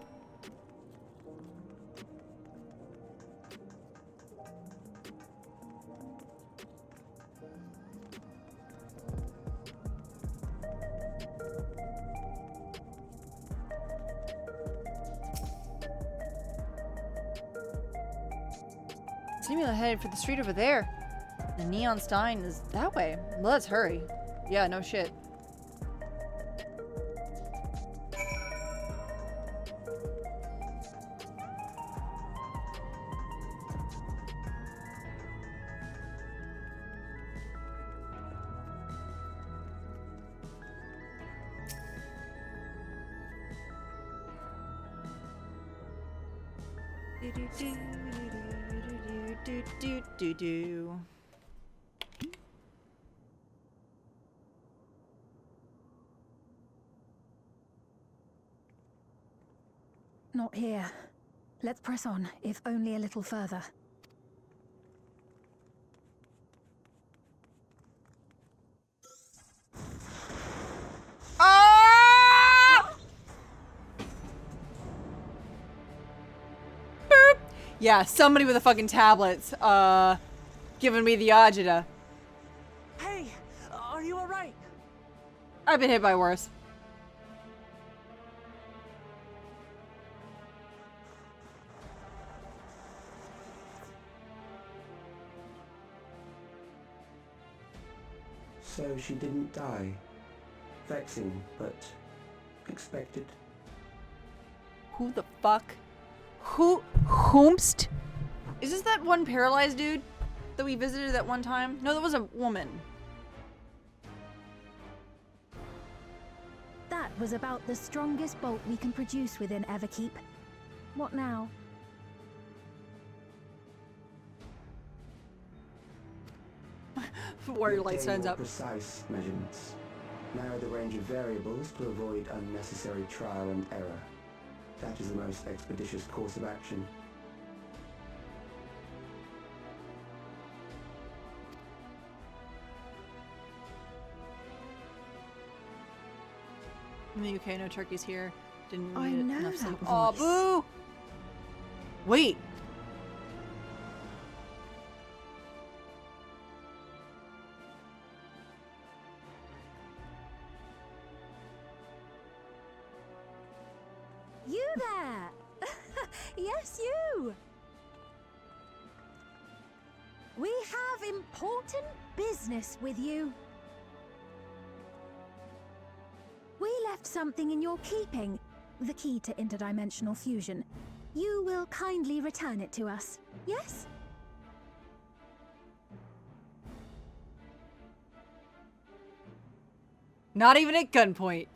Simula headed for the street over there. The neon sign is that way. Let's hurry. Yeah, no shit. Do.
Not here. Let's press on, if only a little further.
Ah! Boop. Yeah, somebody with a fucking tablet's giving me the agita.
Hey, are you alright?
I've been hit by worse.
So she didn't die. Vexing, but expected.
Who the fuck? Whomst? Is this that one paralyzed dude that we visited that one time? No, that was a woman.
That was about the strongest bolt we can produce within Everkeep. What now?
Warrior light stands up.
Precise measurements. Narrow the range of variables to avoid unnecessary trial and error. That is the most expeditious course of action.
In the UK, no turkeys here. Didn't
I
need
know
enough
that
sleep.
voice.
Oh, boo! Wait.
You there! Yes, you! We have important business with you.
We left something in your keeping. The key to interdimensional fusion. You will kindly return it to us, yes?
Not even at gunpoint.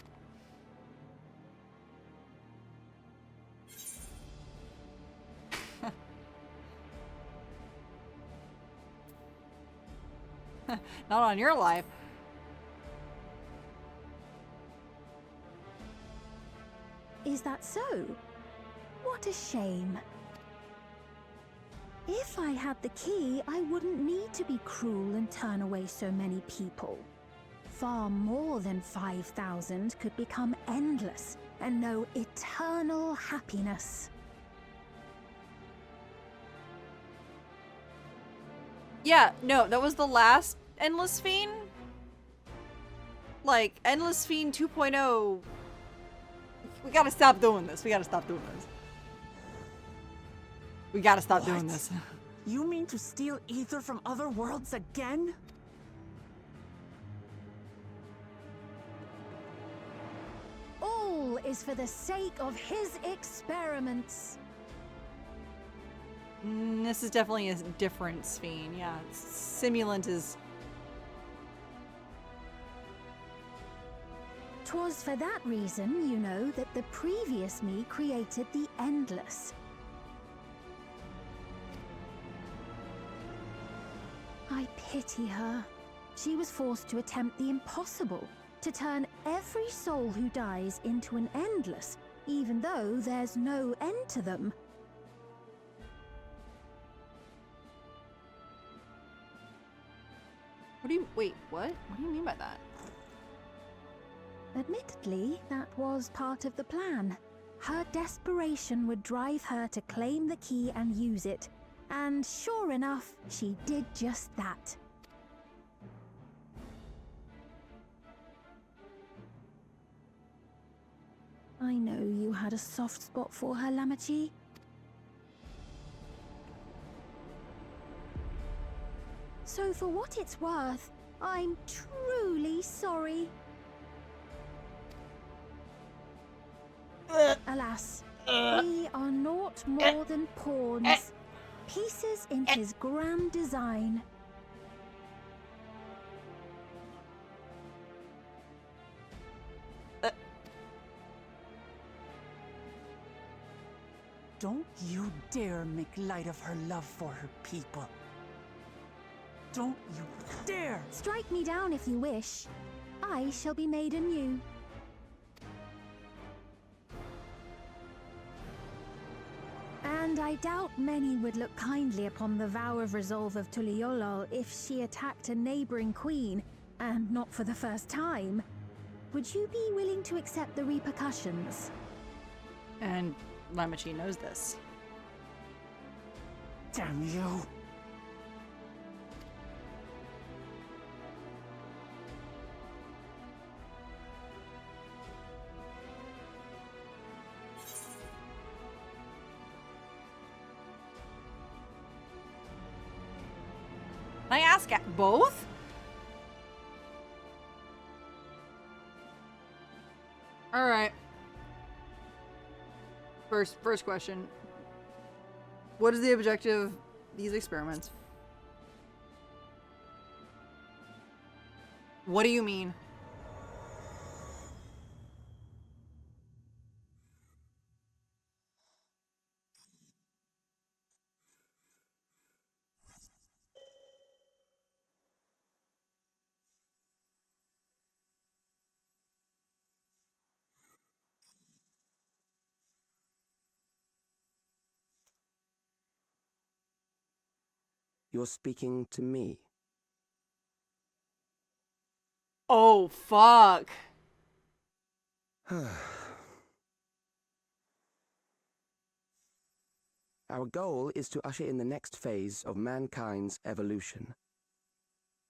Not on your life.
Is that so? What a shame. If I had the key, I wouldn't need to be cruel and turn away so many people. Far more than 5,000 could become endless and know eternal happiness.
Yeah, no, that was the last Endless Fiend. Like, Endless Fiend 2.0. We gotta stop doing this. We gotta stop doing this. We gotta stop doing this.
You mean to steal ether from other worlds again?
All is for the sake of his experiments.
This is definitely a different Fiend. Yeah, Simulant is...
'Twas for that reason, you know, that the previous me created the Endless. I pity her. She was forced to attempt the impossible, to turn every soul who dies into an Endless, even though there's no end to them.
Wait, what? What do you mean by that?
Admittedly, that was part of the plan. Her desperation would drive her to claim the key and use it. And sure enough, she did just that. I know you had a soft spot for her, Lamachi. So for what it's worth, I'm truly sorry. Alas, we are naught more than pawns, pieces in his grand design.
Don't you dare make light of her love for her people. Don't you dare!
Strike me down if you wish. I shall be made anew. And I doubt many would look kindly upon the vow of resolve of Tuliolol if she attacked a neighboring queen, and not for the first time. Would you be willing to accept the repercussions?
And Lamachi knows this.
Damn you!
Can I ask both? All right. First question. What is the objective of these experiments? What do you mean?
You're speaking to me.
Oh, fuck.
Our goal is to usher in the next phase of mankind's evolution.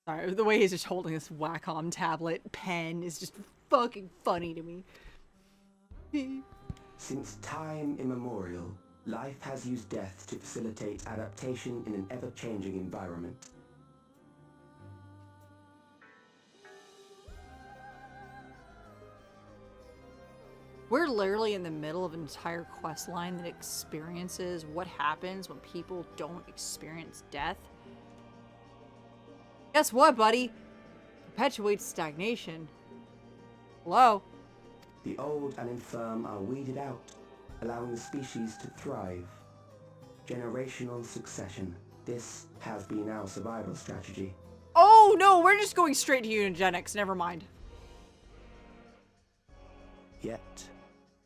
Sorry, the way he's just holding this Wacom tablet pen is just fucking funny to me.
Since time immemorial, life has used death to facilitate adaptation in an ever-changing environment.
We're literally in the middle of an entire quest line that experiences what happens when people don't experience death. Guess what, buddy? Perpetuates stagnation. Hello?
The old and infirm are weeded out, allowing the species to thrive. Generational succession. This has been our survival strategy.
Oh no, we're just going straight to eugenics. Never mind.
Yet,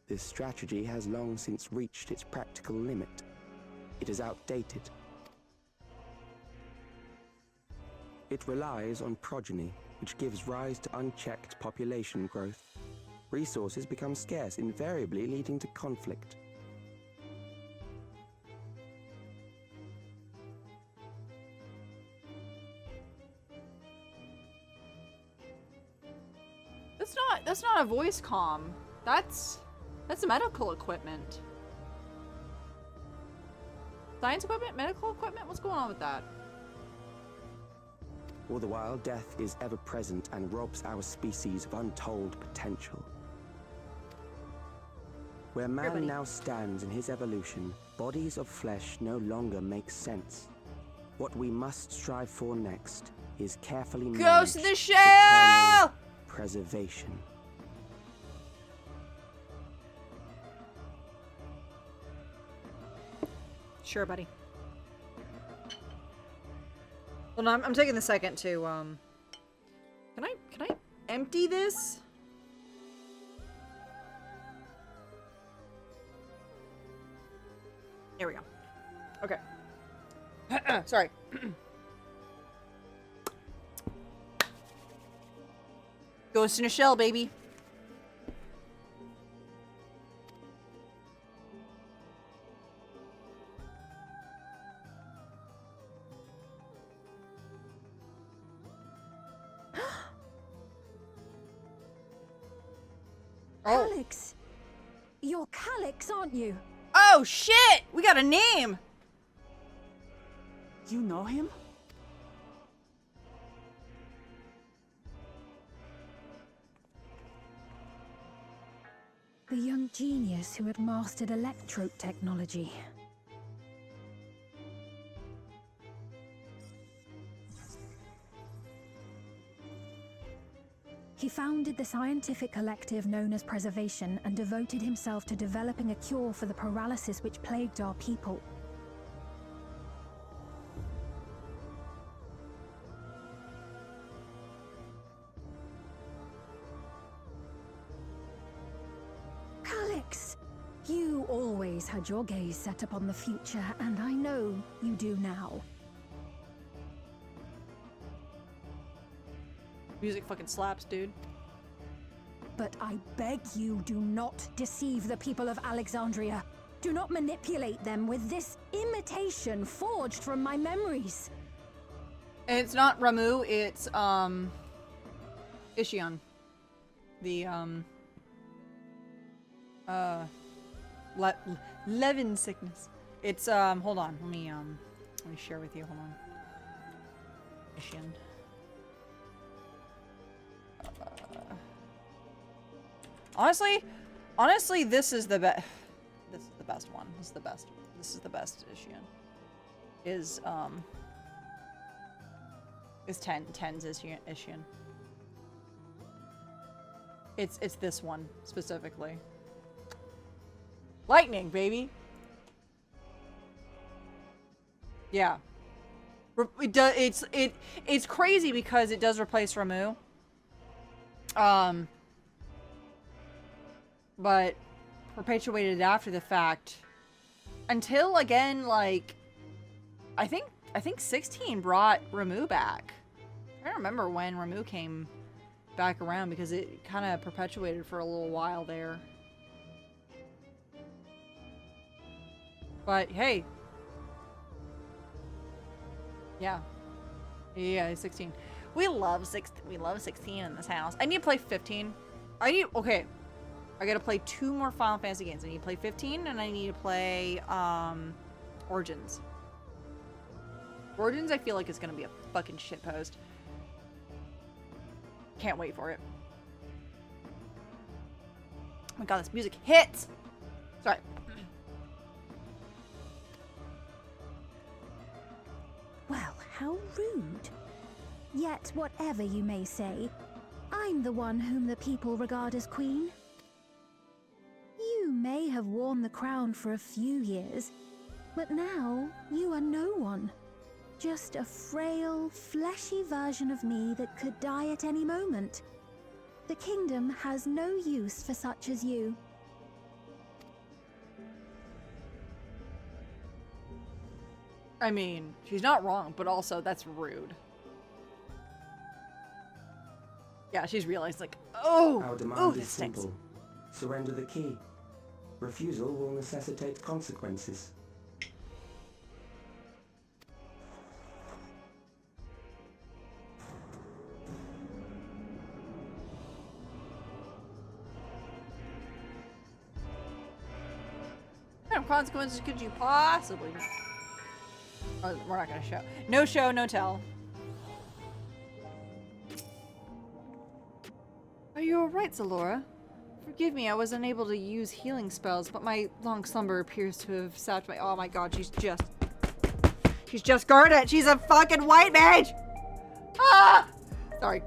this strategy has long since reached its practical limit. It is outdated. It relies on progeny, which gives rise to unchecked population growth. Resources become scarce, invariably leading to conflict.
That's not a voice comm. That's medical equipment. Science equipment? Medical equipment? What's going on with that?
All the while, death is ever present and robs our species of untold potential. Where man
Everybody.
now stands in his evolution, bodies of flesh no longer make sense. What we must strive for next is carefully
Ghost in the
managed
shell!
eternal preservation.
Sure, buddy. Well, no, I'm taking the second to, Can I empty this? There we go. Okay. Sorry. Ghost in a shell, baby.
Calyx! You're Calyx, aren't you?
Oh, shit! We got a name!
You know him?
The young genius who had mastered electrope technology. He founded the scientific collective known as Preservation and devoted himself to developing a cure for the paralysis which plagued our people. Calyx! You always had your gaze set upon the future, and I know you do now.
Music fucking slaps, dude.
But I beg you, do not deceive the people of Alexandria. Do not manipulate them with this imitation forged from my memories.
And it's not Ramu, it's, Ishion. The, Levin sickness. It's, hold on. Let me share with you. Hold on. Ishion. Honestly, this is the best. This is the best one. This is the best. This is the best Ishion. Is 10's Ishion. It's this one specifically. Lightning, baby. Yeah. It's crazy because it does replace Ramu. But perpetuated after the fact until again, like, I think 16 brought Ramu back. I don't remember when Ramu came back around because it kind of perpetuated for a little while there. But hey, yeah, 16. We love 16 in this house. I need to play 15. Okay. I gotta play 2 more Final Fantasy games. I need to play 15 and I need to play Origins. Origins I feel like is gonna be a fucking shitpost. Can't wait for it. Oh my god, this music hits! Sorry.
Well, how rude. Yet, whatever you may say, I'm the one whom the people regard as queen. You may have worn the crown for a few years, but now you are no one. Just a frail, fleshy version of me that could die at any moment. The kingdom has no use for such as you.
I mean, she's not wrong, but also that's rude. Yeah, she's realized, like,
Our demand
this
is
stinks.
simple. Surrender the key. Refusal will necessitate consequences.
What kind of consequences could you possibly... Oh, we're not gonna show. No show, no tell. Are you alright, Zalora? Forgive me, I was unable to use healing spells, but my long slumber appears to have sapped my... Oh my god, she's just guarded! She's a fucking white mage! Ah! Sorry.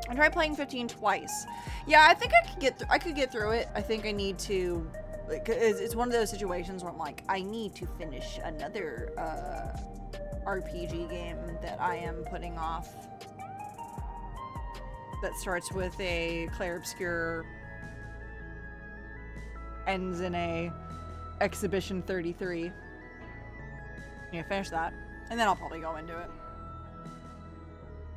I tried playing 15 twice. Yeah, I think I could get through it. I think I need to Like, it's one of those situations where I'm like, I need to finish another RPG game that I am putting off. That starts with a Clair Obscure, ends in a Exhibition 33. Yeah, finish that, and then I'll probably go into it.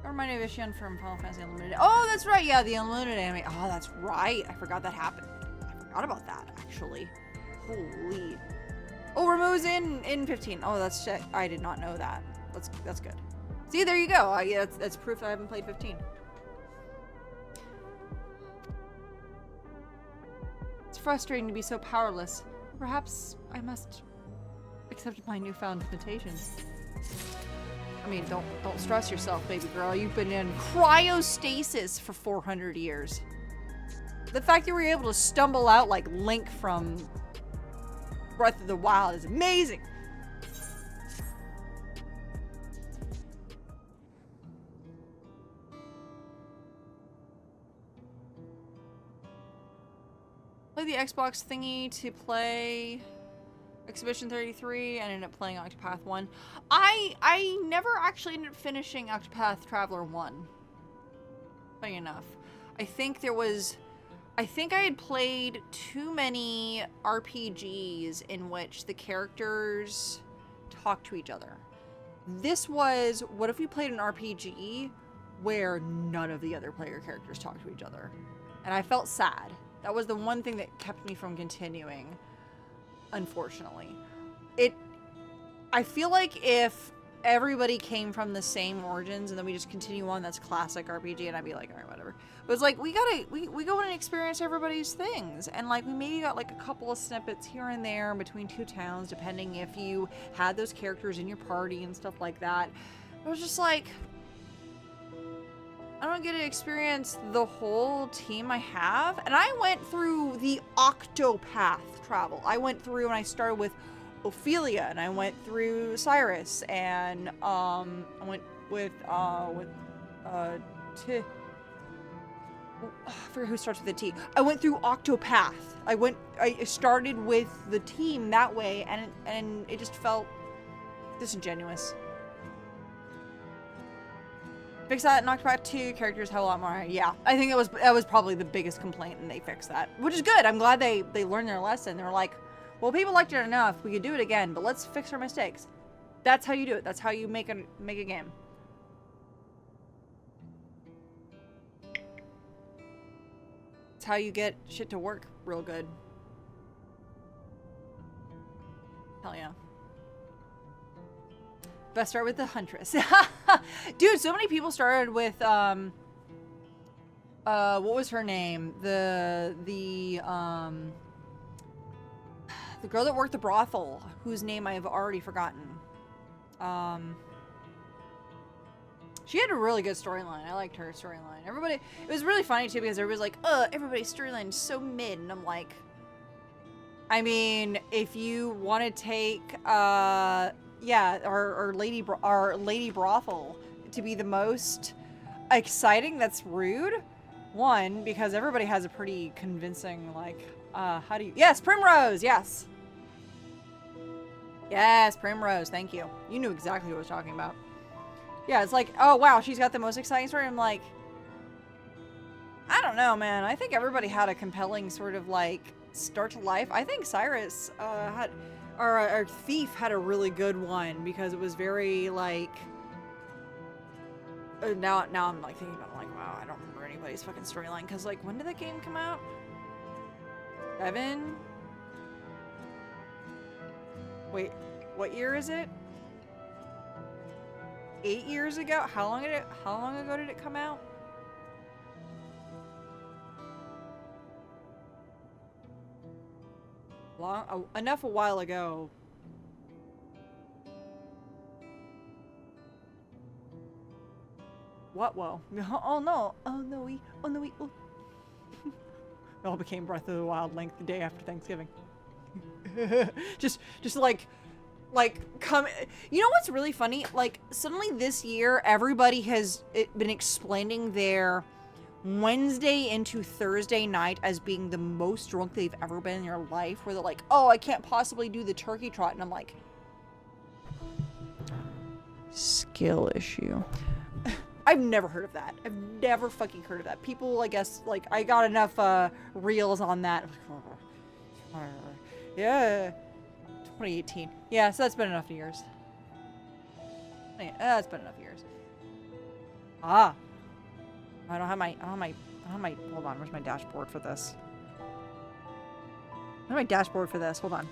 Remind me of Ishion from Final Fantasy Unlimited. Oh, that's right. Yeah, the Unlimited anime. Oh, that's right. I forgot that happened. I forgot about that, actually. Holy. Oh, Rameau's in 15. Oh, that's shit. I did not know that. That's good. See, there you go. Yeah, that's proof that I haven't played 15. It's frustrating to be so powerless. Perhaps I must accept my newfound limitations. I mean, don't stress yourself, baby girl. You've been in cryostasis for 400 years. The fact that you were able to stumble out like Link from Breath of the Wild is amazing. Play the Xbox thingy to play Exhibition 33 and ended up playing Octopath 1. I never actually ended up finishing Octopath Traveler 1. Funny enough. I think I had played too many RPGs in which the characters talk to each other. This was, what if we played an RPG where none of the other player characters talk to each other? And I felt sad. That was the one thing that kept me from continuing, unfortunately. I feel like if everybody came from the same origins and then we just continue on, that's classic RPG, and I'd be like, all right, whatever. But it's like, we go and experience everybody's things, and like we maybe got like a couple of snippets here and there between two towns, depending if you had those characters in your party and stuff like that. It was just like, I don't get to experience the whole team I have. And I went through the Octopath travel. I went through and I started with Ophelia, and I went through Cyrus, and I went with I forget who starts with a T. I went through Octopath. I started with the team that way, and it just felt disingenuous. Fix that in Octopath 2, characters have a lot more. Yeah, I think that was probably the biggest complaint, and they fixed that, which is good. I'm glad they learned their lesson. They were like, well, people liked it enough, we could do it again, but let's fix our mistakes. That's how you do it. That's how you make a game. It's how you get shit to work real good. Hell yeah. Best start with the Huntress. Dude, so many people started with what was her name? The girl that worked the brothel, whose name I have already forgotten. She had a really good storyline. I liked her storyline. It was really funny too, because everybody's like, everybody's storyline is so mid, and I'm like, I mean, if you want to take yeah, our lady brothel to be the most exciting, that's rude. One, because everybody has a pretty convincing, like, how do you... Yes, Primrose, yes. Yes, Primrose, thank you. You knew exactly what I was talking about. Yeah, it's like, oh, wow, she's got the most exciting story. I'm like, I don't know, man. I think everybody had a compelling sort of, like, start to life. I think Cyrus our Thief had a really good one, because it was very, like... now I'm, like, thinking about it, like, wow, I don't remember anybody's fucking storyline, because, like, when did that game come out? 7? Wait, what year is it? 8 years ago? How long ago did it come out? Enough a while ago. What? Whoa. Oh no. Oh no, we. Oh. It all became Breath of the Wild Link the day after Thanksgiving. just like come. You know what's really funny? Like, suddenly this year, everybody has been explaining their Wednesday into Thursday night as being the most drunk they've ever been in their life, where they're like, oh, I can't possibly do the turkey trot. And I'm like, skill issue. I've never heard of that. I've never fucking heard of that. People, I guess, like, I got enough reels on that. Yeah. 2018. Yeah, so that's been enough years. That's been enough years. Ah. I don't have my, hold on, where's my dashboard for this? Where's my dashboard for this? Hold on.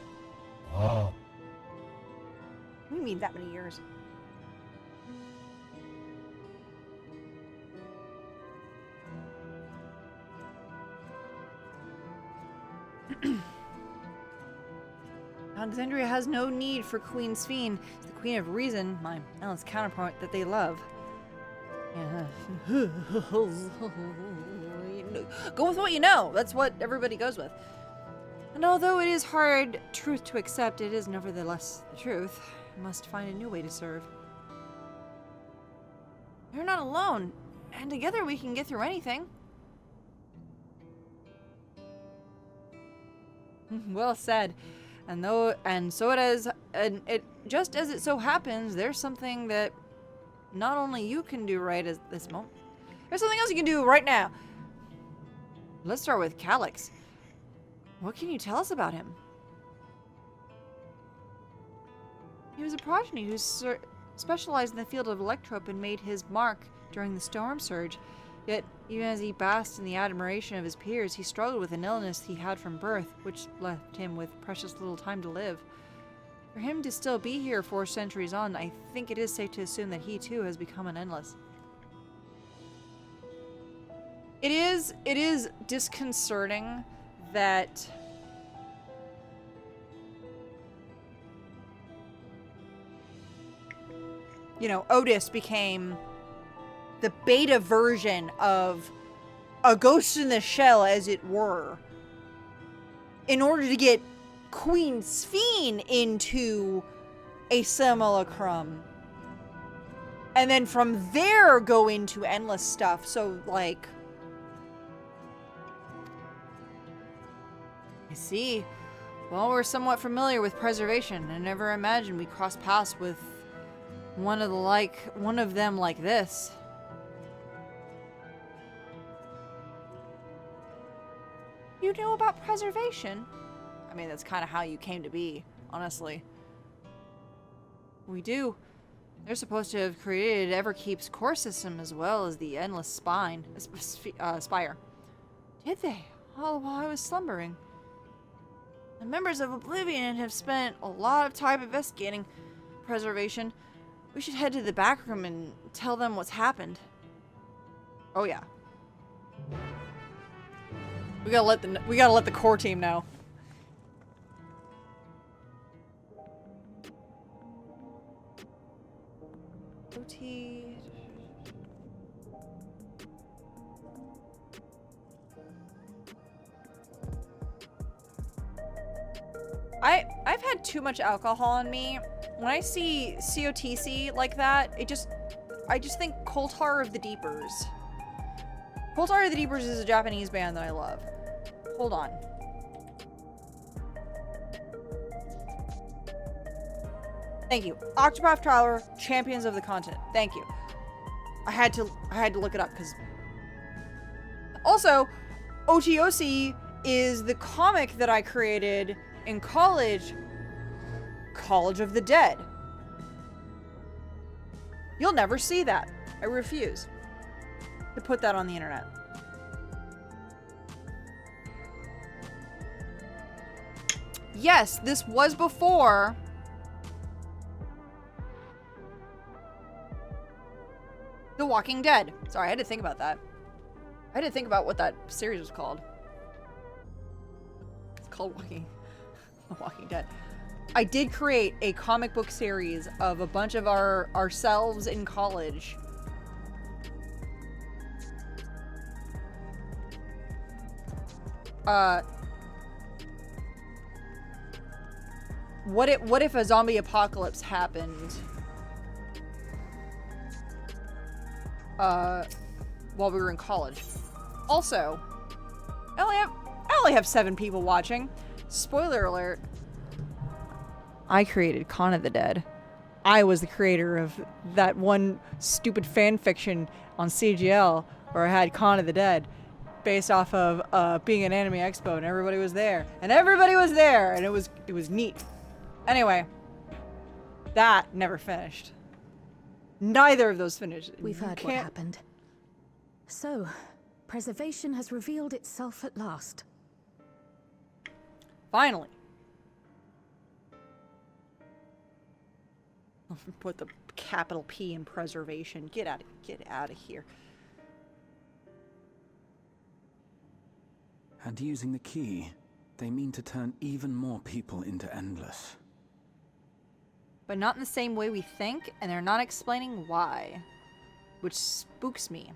Oh. What do you mean that many years? Alexandria has no need for Queen Sphene. It's the Queen of Reason, my endless counterpart that they love. Go with what you know. That's what everybody goes with. And although it is hard truth to accept, it is nevertheless the truth. I must find a new way to serve. You're not alone, and together we can get through anything. Well said. And so it is, and it just as it so happens, there's something that not only you can do right at this moment. There's something else you can do right now. Let's start with Calyx. What can you tell us about him? He was a progeny who specialized in the field of electrope and made his mark during the storm surge. Yet, even as he basked in the admiration of his peers, he struggled with an illness he had from birth, which left him with precious little time to live. For him to still be here 4 centuries on, I think it is safe to assume that he too has become an endless. It is disconcerting that Otis became the beta version of a Ghost in the Shell, as it were, in order to get Queen Sphene into a simulacrum. And then from there go into endless stuff. So, like, I see. Well, we're somewhat familiar with preservation. I never imagined we'd cross paths with one of them like this. You know about preservation? I mean, that's kind of how you came to be, honestly. We do. They're supposed to have created Everkeep's core system as well as the Endless Spire. Did they? All while I was slumbering. The members of Oblivion have spent a lot of time investigating preservation. We should head to the back room and tell them what's happened. Oh yeah. We gotta let the core team know. OT. I've had too much alcohol on me. When I see COTC like that, I just think Koltar of the Deepers. Koltar of the Deepers is a Japanese band that I love. Hold on. Thank you. Octopath Traveler, Champions of the Continent. Thank you. I had to look it up because also OTOC is the comic that I created in college, College of the Dead. You'll never see that. I refuse to put that on the internet. Yes, this was before The Walking Dead. Sorry, I had to think about that. I had to think about what that series was called. It's called The Walking Dead. I did create a comic book series of a bunch of ourselves in college. What if a zombie apocalypse happened while we were in college? Also, I only have 7 people watching. Spoiler alert. I created Con of the Dead. I was the creator of that one stupid fan fiction on CGL where I had Con of the Dead based off of being an anime expo, and everybody was there. And everybody was there, and it was neat. Anyway, that never finished. Neither of those finished.
We've heard what happened. So, preservation has revealed itself at last.
Finally. Put the capital P in preservation. Get out of here.
And using the key, they mean to turn even more people into Endless.
But not in the same way we think, and they're not explaining why. Which spooks me.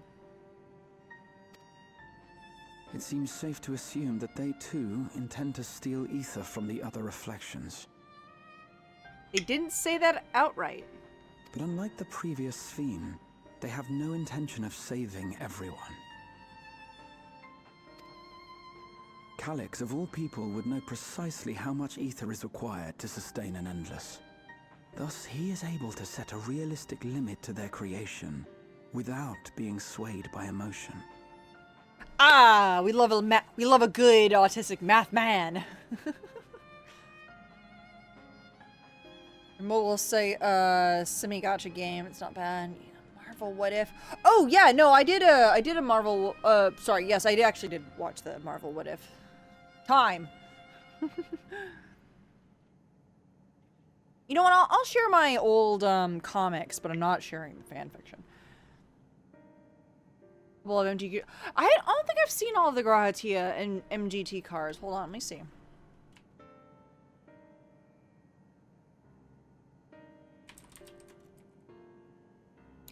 It seems safe to assume that they too intend to steal ether from the other reflections.
They didn't say that outright.
But unlike the previous Sphere, they have no intention of saving everyone. Calyx, of all people, would know precisely how much ether is required to sustain an Endless. Thus, he is able to set a realistic limit to their creation, without being swayed by emotion.
Ah, we love a good autistic math man. Mo will say, semi-gacha game. It's not bad. Marvel What If. Oh yeah, no, I did a Marvel. Sorry, yes, I actually did watch the Marvel What If. Time. You know what? I'll share my old comics, but I'm not sharing the fan fiction. Well, MGT. I don't think I've seen all of the Grahatia and MGT cars. Hold on, let me see.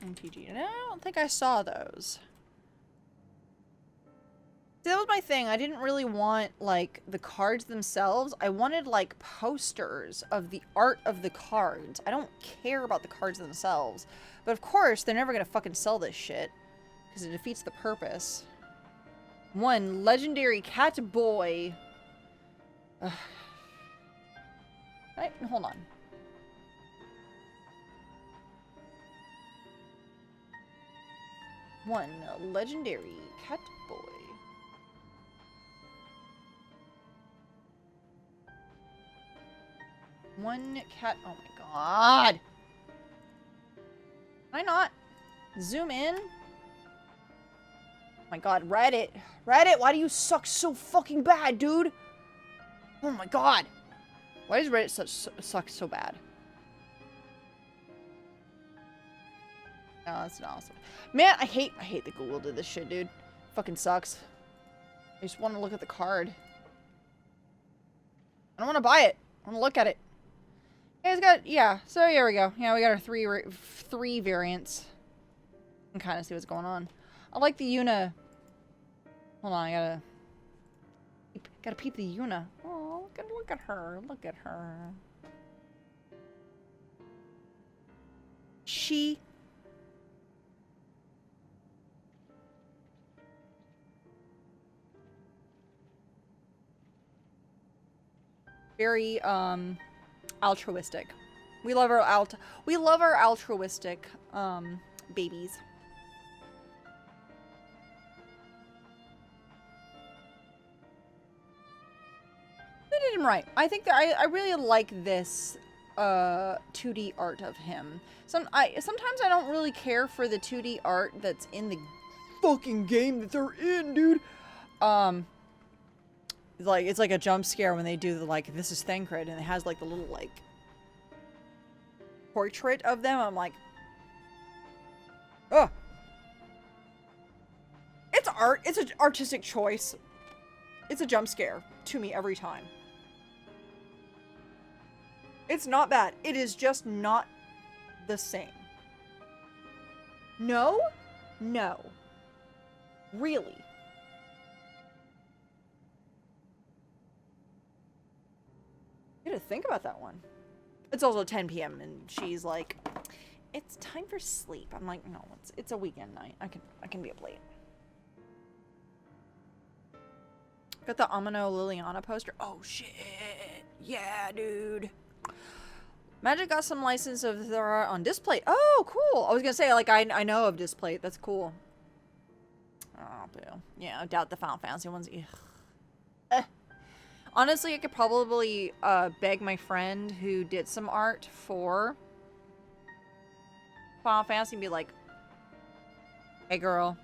MTG. No, I don't think I saw those. See, that was my thing. I didn't really want, like, the cards themselves. I wanted, like, posters of the art of the cards. I don't care about the cards themselves. But, of course, they're never gonna fucking sell this shit. Because it defeats the purpose. 1 legendary cat boy. Right, hold on. One legendary cat boy. One cat. Oh my god. Why not? Zoom in. Oh my god, Reddit. Reddit, why do you suck so fucking bad, dude? Oh my god. Why does Reddit suck so bad? No, that's not awesome. Man, I hate that Google did this shit, dude. Fucking sucks. I just want to look at the card. I don't want to buy it. I want to look at it. Yeah, it's got, yeah, so here we go. Yeah, we got our three variants. You can kind of see what's going on. I like the Yuna. Hold on, I gotta peep the Yuna. Oh, look at her. Look at her. She. Very, altruistic. We love our altruistic, babies. They did him right. I think that I really like this 2D art of him. Sometimes I don't really care for the 2D art that's in the fucking game that they're in, dude. It's like a jump scare when they do the, like, this is Thancred, and it has, like, the little, like, portrait of them. I'm like, ugh. It's art. It's an artistic choice. It's a jump scare to me every time. It's not bad. It is just not the same. No? No. Really? I gotta think about that one. It's also 10 p.m. and she's like, it's time for sleep. I'm like, no, it's a weekend night. I can be up late. Got the Amino Liliana poster. Oh shit. Yeah, dude. Magic got some license of their art on Displate. Oh, cool. I was gonna say, like, I know of Displate. That's cool. Oh, boo. Yeah, I doubt the Final Fantasy ones. Honestly, I could probably beg my friend who did some art for Final Fantasy and be like, hey girl,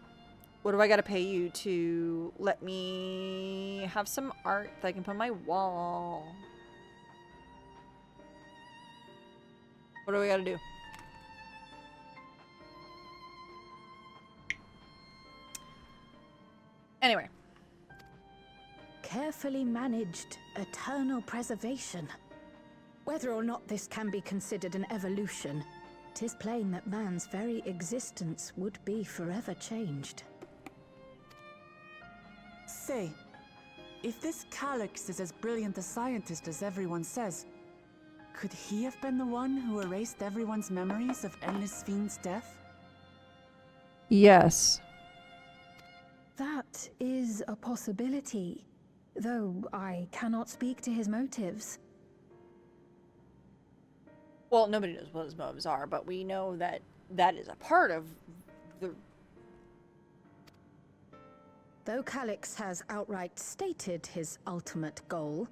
what do I gotta pay you to let me have some art that I can put on my wall? What do we gotta do? Anyway.
Carefully managed eternal preservation. Whether or not this can be considered an evolution, 'tis plain that man's very existence would be forever changed.
Say, if this Calyx is as brilliant a scientist as everyone says, could he have been the one who erased everyone's memories of Endless Fiend's death?
Yes.
That is a possibility, though I cannot speak to his motives.
Well, nobody knows what his motives are, but we know that that is a part of the...
Though Calyx has outright stated his ultimate goal,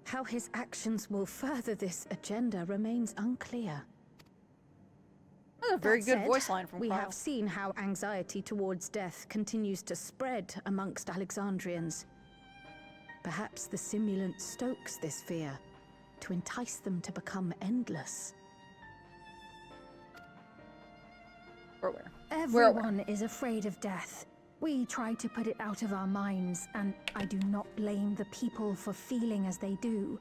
how his actions will further this agenda remains unclear.
That's a very
That
good
said,
voice line from
we
Kyle.
have seen how anxiety towards death continues to spread amongst Alexandrians. Perhaps the simulant stokes this fear to entice them to become endless.
We're aware.
Everyone is afraid of death. We try to put it out of our minds, and I do not blame the people for feeling as they do.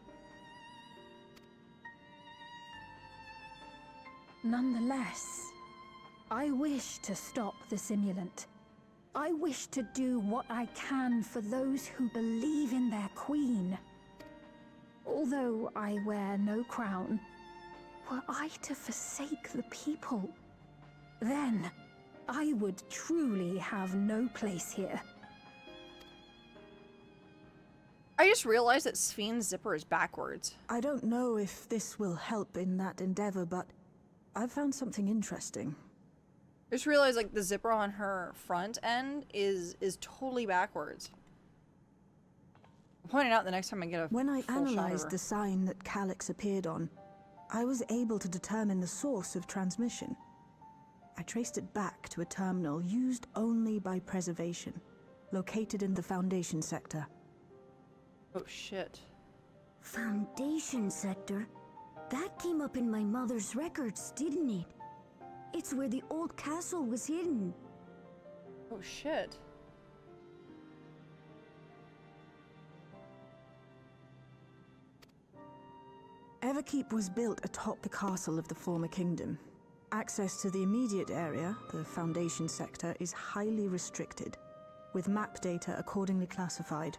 Nonetheless, I wish to stop the simulant. I wish to do what I can for those who believe in their queen. Although I wear no crown, were I to forsake the people, then I would truly have no place here.
I just realized that Sphne's zipper is backwards.
I don't know if this will help in that endeavor, but I've found something interesting.
I just realized, like, the zipper on her front end is totally backwards. I'll point it out the next time I get a
When I
full shot of
analyzed
her.
the sign that Calyx appeared on, I was able to determine the source of transmission. I traced it back to a terminal used only by preservation, located in the Foundation sector.
Oh shit.
Foundation sector? That came up in my mother's records, didn't it? It's where the old castle was hidden.
Oh shit.
Everkeep was built atop the castle of the former kingdom. Access to the immediate area, the Foundation sector, is highly restricted, with map data accordingly classified.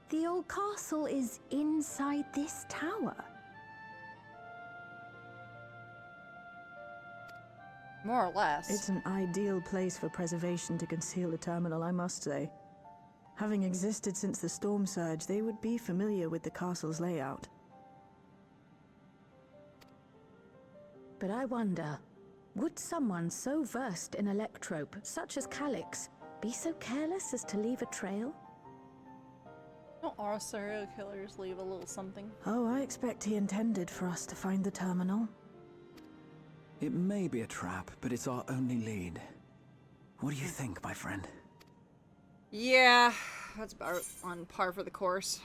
The old castle is inside this tower.
More or less.
It's an ideal place for preservation to conceal the terminal, I must say. Having existed since the storm surge, they would be familiar with the castle's layout.
But I wonder, would someone so versed in electrope, such as Calyx, be so careless as to leave a trail?
Don't all serial killers leave a little something?
Oh, I expect he intended for us to find the terminal.
It may be a trap, but it's our only lead. What do you think, my friend?
Yeah, that's about on par for the course.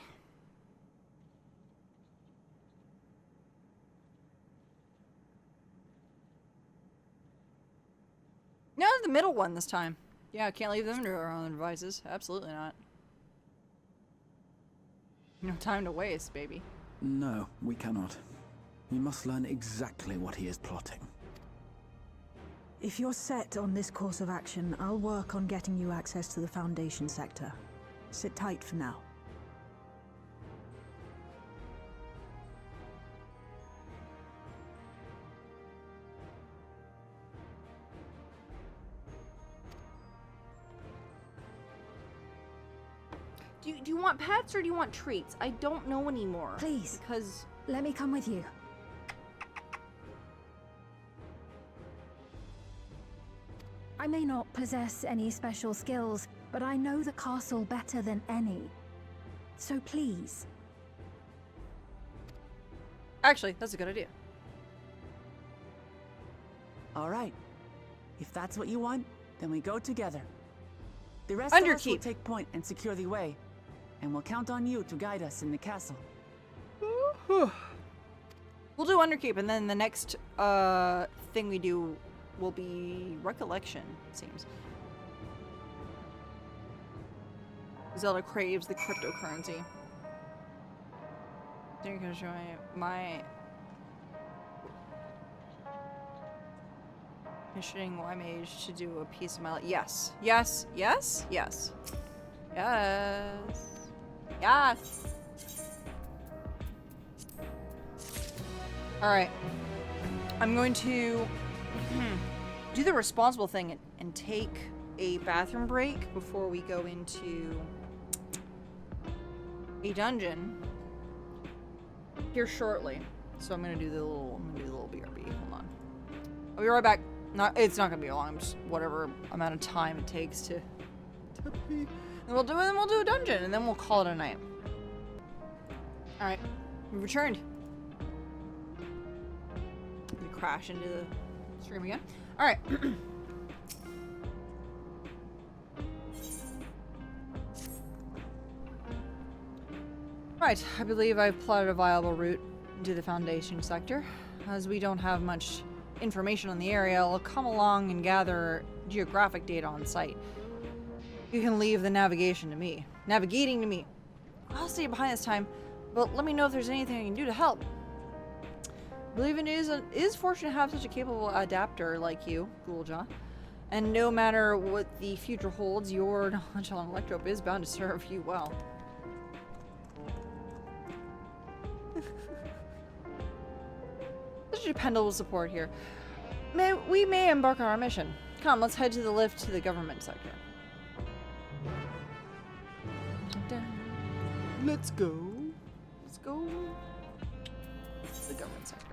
No, the middle one this time. Yeah, I can't leave them to our own devices. Absolutely not. No time to waste, baby.
No, we cannot. We must learn exactly what he is plotting.
If you're set on this course of action, I'll work on getting you access to the Foundation sector. Sit tight for now.
Do you want pets or do you want treats? I don't know anymore.
Please.
Because...
Let me come with you. I may not possess any special skills, but I know the castle better than any. So please.
Actually, that's a good idea.
All right. If that's what you want, then we go together. The rest of us will
Underkeep.
take point and secure the way, and we'll count on you to guide us in the castle.
We'll do Underkeep, and then the next thing we do will be Recollection, it seems. Zelda craves the cryptocurrency. They're gonna show my commissioning Y-Mage to do a piece of my life. Yes. Yes. Yes. Yes. Yes. Yes. Alright. I'm going to do the responsible thing and take a bathroom break before we go into a dungeon here shortly. So I'm gonna do the little BRB. Hold on. I'll be right back. It's not gonna be long. Just whatever amount of time it takes to pee. And we'll do a dungeon, and then we'll call it a night. All right, we returned. We crash into the stream again. All right. Right, I believe I've plotted a viable route into the Foundation sector. As we don't have much information on the area, I'll come along and gather geographic data on site. You can leave the navigating to me. I'll stay behind this time, but let me know if there's anything I can do to help. I believe it is fortunate to have such a capable adapter like you, Ghouljaw. And no matter what the future holds, your knowledge on Electrope is bound to serve you well. Such dependable support here. We may embark on our mission. Come, let's head to the lift to the government sector. Let's go. Let's go to the government sector.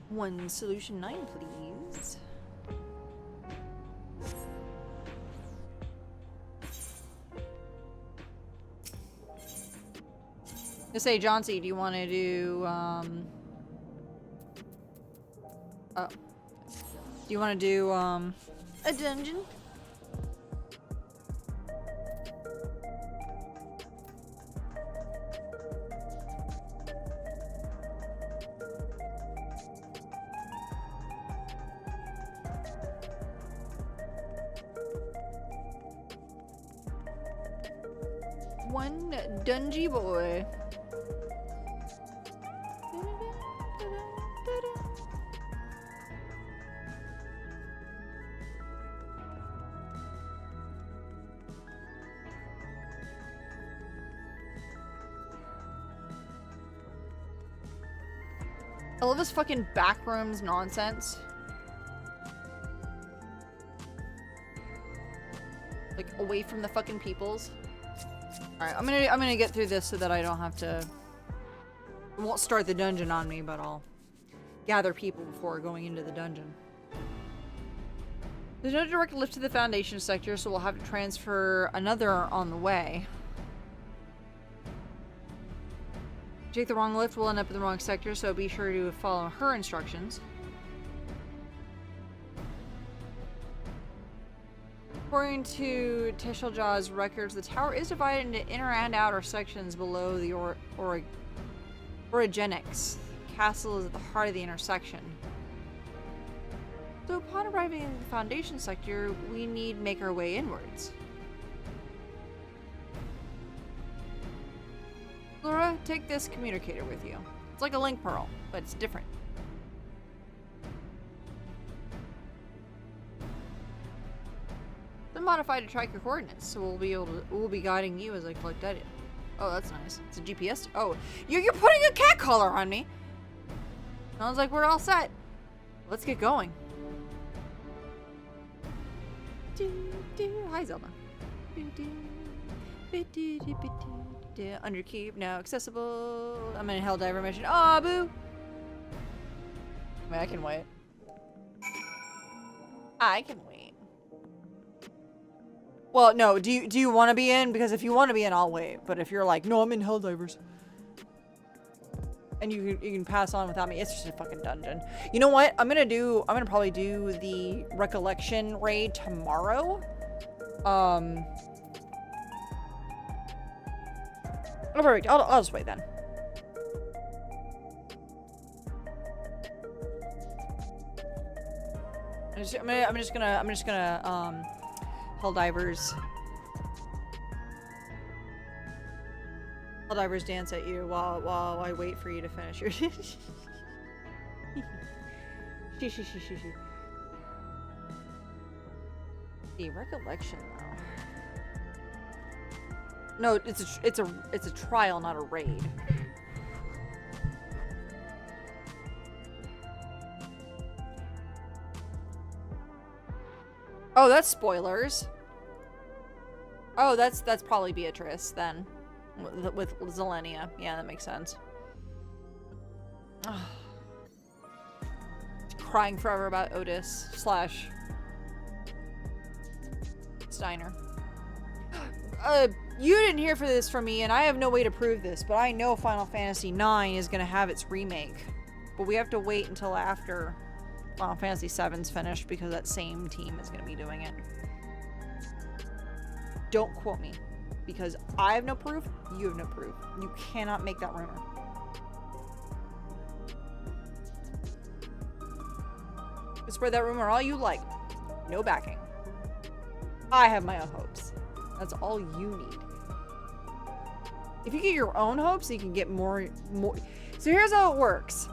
One solution 9, please. Just say, John C, do you want to do, do you want to do, a dungeon? One dungy boy. I love this fucking backrooms nonsense. Like, away from the fucking peoples. Alright, I'm gonna get through this so that I don't have to... I won't start the dungeon on me, but I'll gather people before going into the dungeon. There's no direct lift to the Foundation sector, so we'll have to transfer another on the way. If you take the wrong lift, we'll end up in the wrong sector, so be sure to follow her instructions. According to Tesheljaw's records, the tower is divided into inner and outer sections below the orogenics. The castle is at the heart of the intersection. So upon arriving in the Foundation sector, we need to make our way inwards. Laura, take this communicator with you. It's like a link pearl, but it's different. They're modified to track your coordinates, so we'll be guiding you as I collect data. Oh, that's nice. It's a GPS. Oh, you're putting a cat collar on me. Sounds like we're all set. Let's get going. Hi, Zelda. Underkeep now accessible. I'm in Helldiver mission. Aw, boo. I mean, I can wait. I can wait. Well, no. Do you want to be in? Because if you want to be in, I'll wait. But if you're like, no, I'm in Helldivers, and you can pass on without me, it's just a fucking dungeon. You know what? I'm gonna probably do the Recollection raid tomorrow. Oh, perfect. I'll just wait then. I'm just gonna Helldivers dance at you while I wait for you to finish your The Recollection though. No, it's a trial, not a raid. Oh, that's spoilers. Oh, that's probably Beatrice then, with Zelenia. Yeah, that makes sense. Crying forever about Otis / Steiner. You didn't hear for this from me, and I have no way to prove this, but I know Final Fantasy IX is gonna have its remake, but we have to wait until after Final Fantasy VII's finished because that same team is gonna be doing it. Don't quote me, because I have no proof, you have no proof. You cannot make that rumor. Spread that rumor all you like. No backing. I have my own hopes. That's all you need. If you get your own hopes, you can get more. So here's how it works.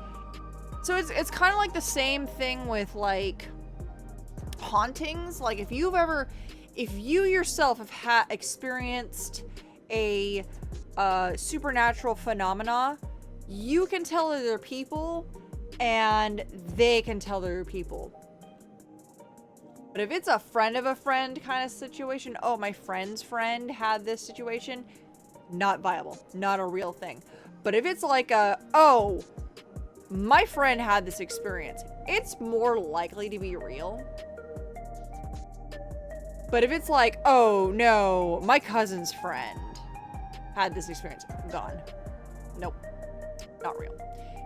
So it's kind of like the same thing with like hauntings. Like if you yourself have experienced a supernatural phenomena, you can tell other people, and they can tell other people. But if it's a friend of a friend kind of situation, oh, my friend's friend had this situation, not viable, not a real thing. But if it's like oh, my friend had this experience, it's more likely to be real. But if it's like, oh no, my cousin's friend had this experience, gone. Nope, not real.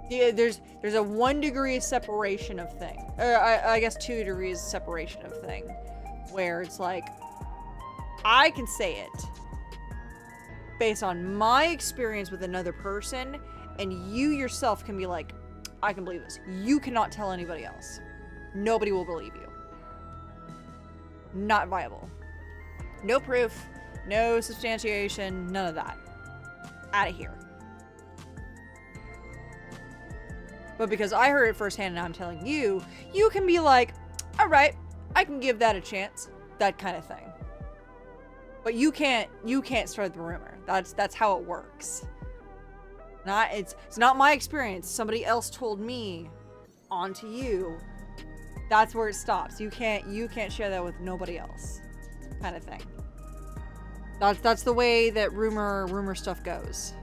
Yeah, there's a 1 degree separation of thing, or I guess 2 degrees separation of thing, where it's like, I can say it based on my experience with another person, and you yourself can be like, I can believe this. You cannot tell anybody else. Nobody will believe you. Not viable. No proof, no substantiation, none of that. Out of here. But because I heard it firsthand and I'm telling you, you can be like, all right, I can give that a chance. That kind of thing. But you can't spread the rumor. That's how it works. It's not my experience. Somebody else told me onto you. That's where it stops. You can't share that with nobody else. Kind of thing. That's the way that rumor stuff goes.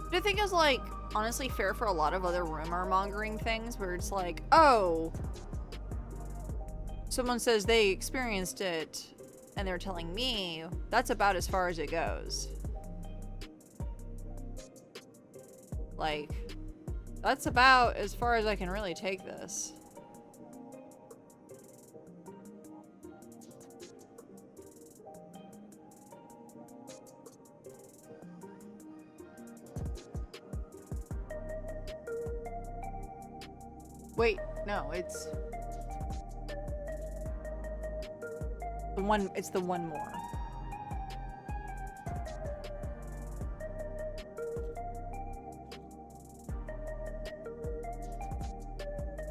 I think is like honestly fair for a lot of other rumor mongering things where it's like, oh, someone says they experienced it and they're telling me, that's about as far as it goes. Like, that's about as far as I can really take this. Wait, no, it's... The one, it's the one more.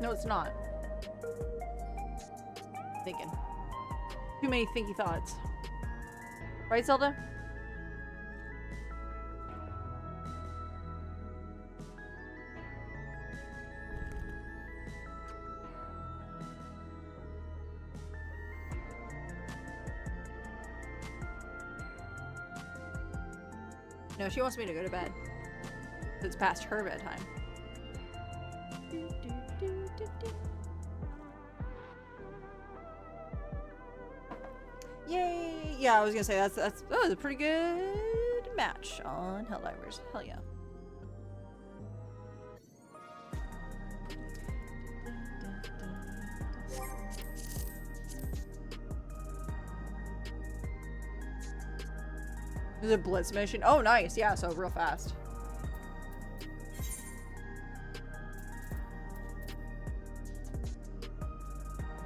No, it's not. Thinking. Too many thinky thoughts. Right, Zelda? No, she wants me to go to bed. It's past her bedtime. Yay! Yeah, I was gonna say that was a pretty good match on Helldivers. Hell yeah. There's a blitz mission. Oh, nice. Yeah, so real fast.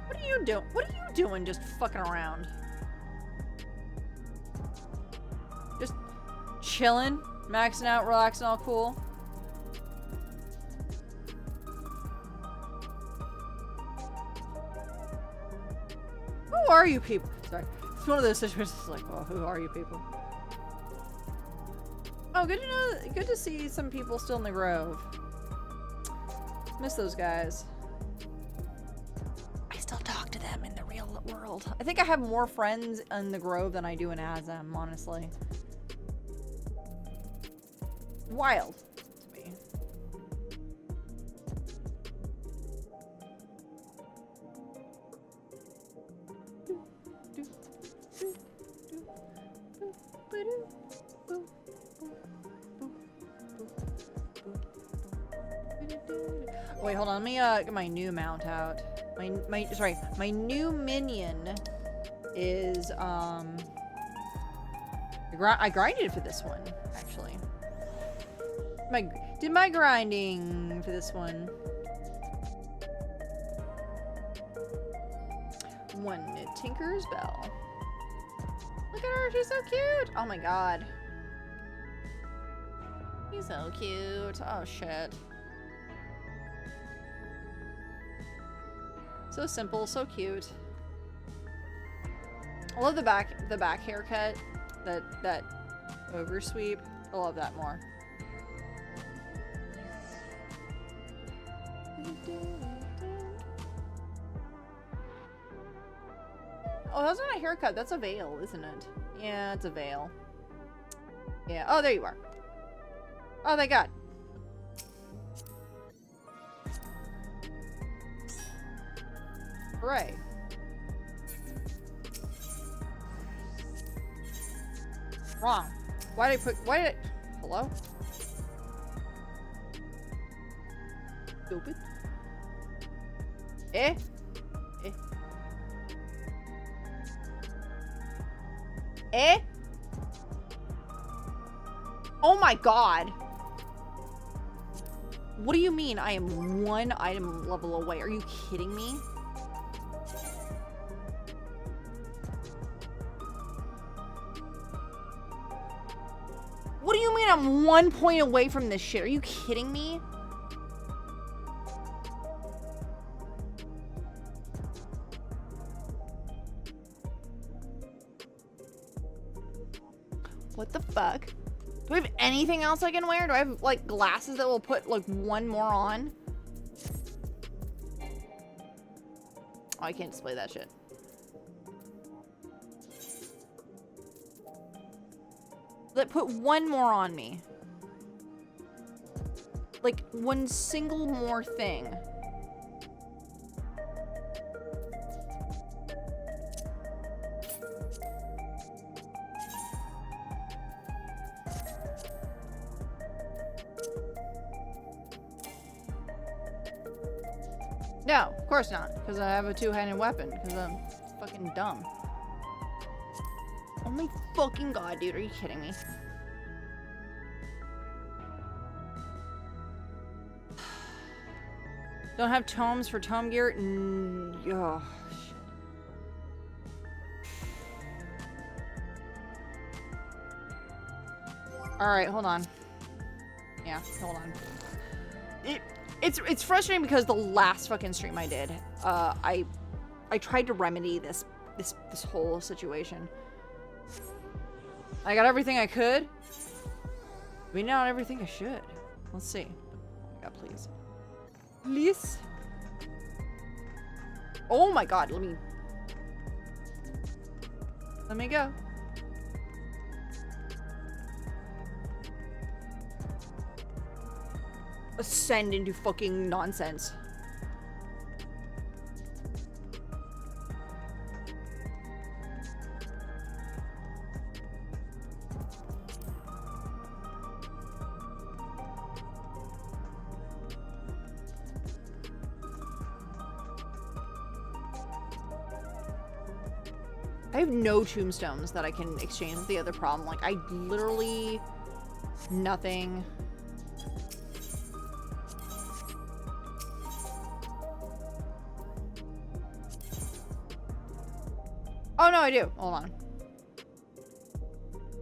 What are you doing? What are you doing just fucking around? Just chilling, maxing out, relaxing, all cool. Who are you people? Sorry. It's one of those situations like, well, who are you people? Oh, good to know. Good to see some people still in the Grove. Miss those guys. I still talk to them in the real world. I think I have more friends in the Grove than I do in Azam, honestly. Wild to me. Wait, hold on. Let me get my new mount out. My new minion is I grinded for this one actually. Did my grinding for this one. One Tinker's Bell. Look at her, she's so cute. Oh my god. He's so cute. Oh shit. So simple, so cute. I love the back haircut. That oversweep. I love that more. Oh, that's not a haircut. That's a veil, isn't it? Yeah, it's a veil. Yeah. Oh, there you are. Oh, thank God. Hooray. Wrong. Why did I hello? Stupid. Eh? Eh? Eh? Oh my god. What do you mean I am one item level away? Are you kidding me? What do you mean I'm 1 point away from this shit? Are you kidding me? What the fuck? Do I have anything else I can wear? Do I have, like, glasses that will put, like, one more on? Oh, I can't display that shit. Let put one more on me. Like, one single more thing. No, of course not. Because I have a two-handed weapon. Because I'm fucking dumb. Oh my fucking god, dude. Are you kidding me? Don't have tomes for tome gear? Oh, shit. Alright, hold on. Yeah, hold on. It's frustrating because the last fucking stream I did, I tried to remedy this whole situation. I got everything I could. Maybe not everything I should. Let's see. Oh my god, please. Please? Oh my god, let me go. Ascend into fucking nonsense. I have no tombstones that I can exchange with the other problem. Like, I literally... nothing. Oh, no, I do. Hold on.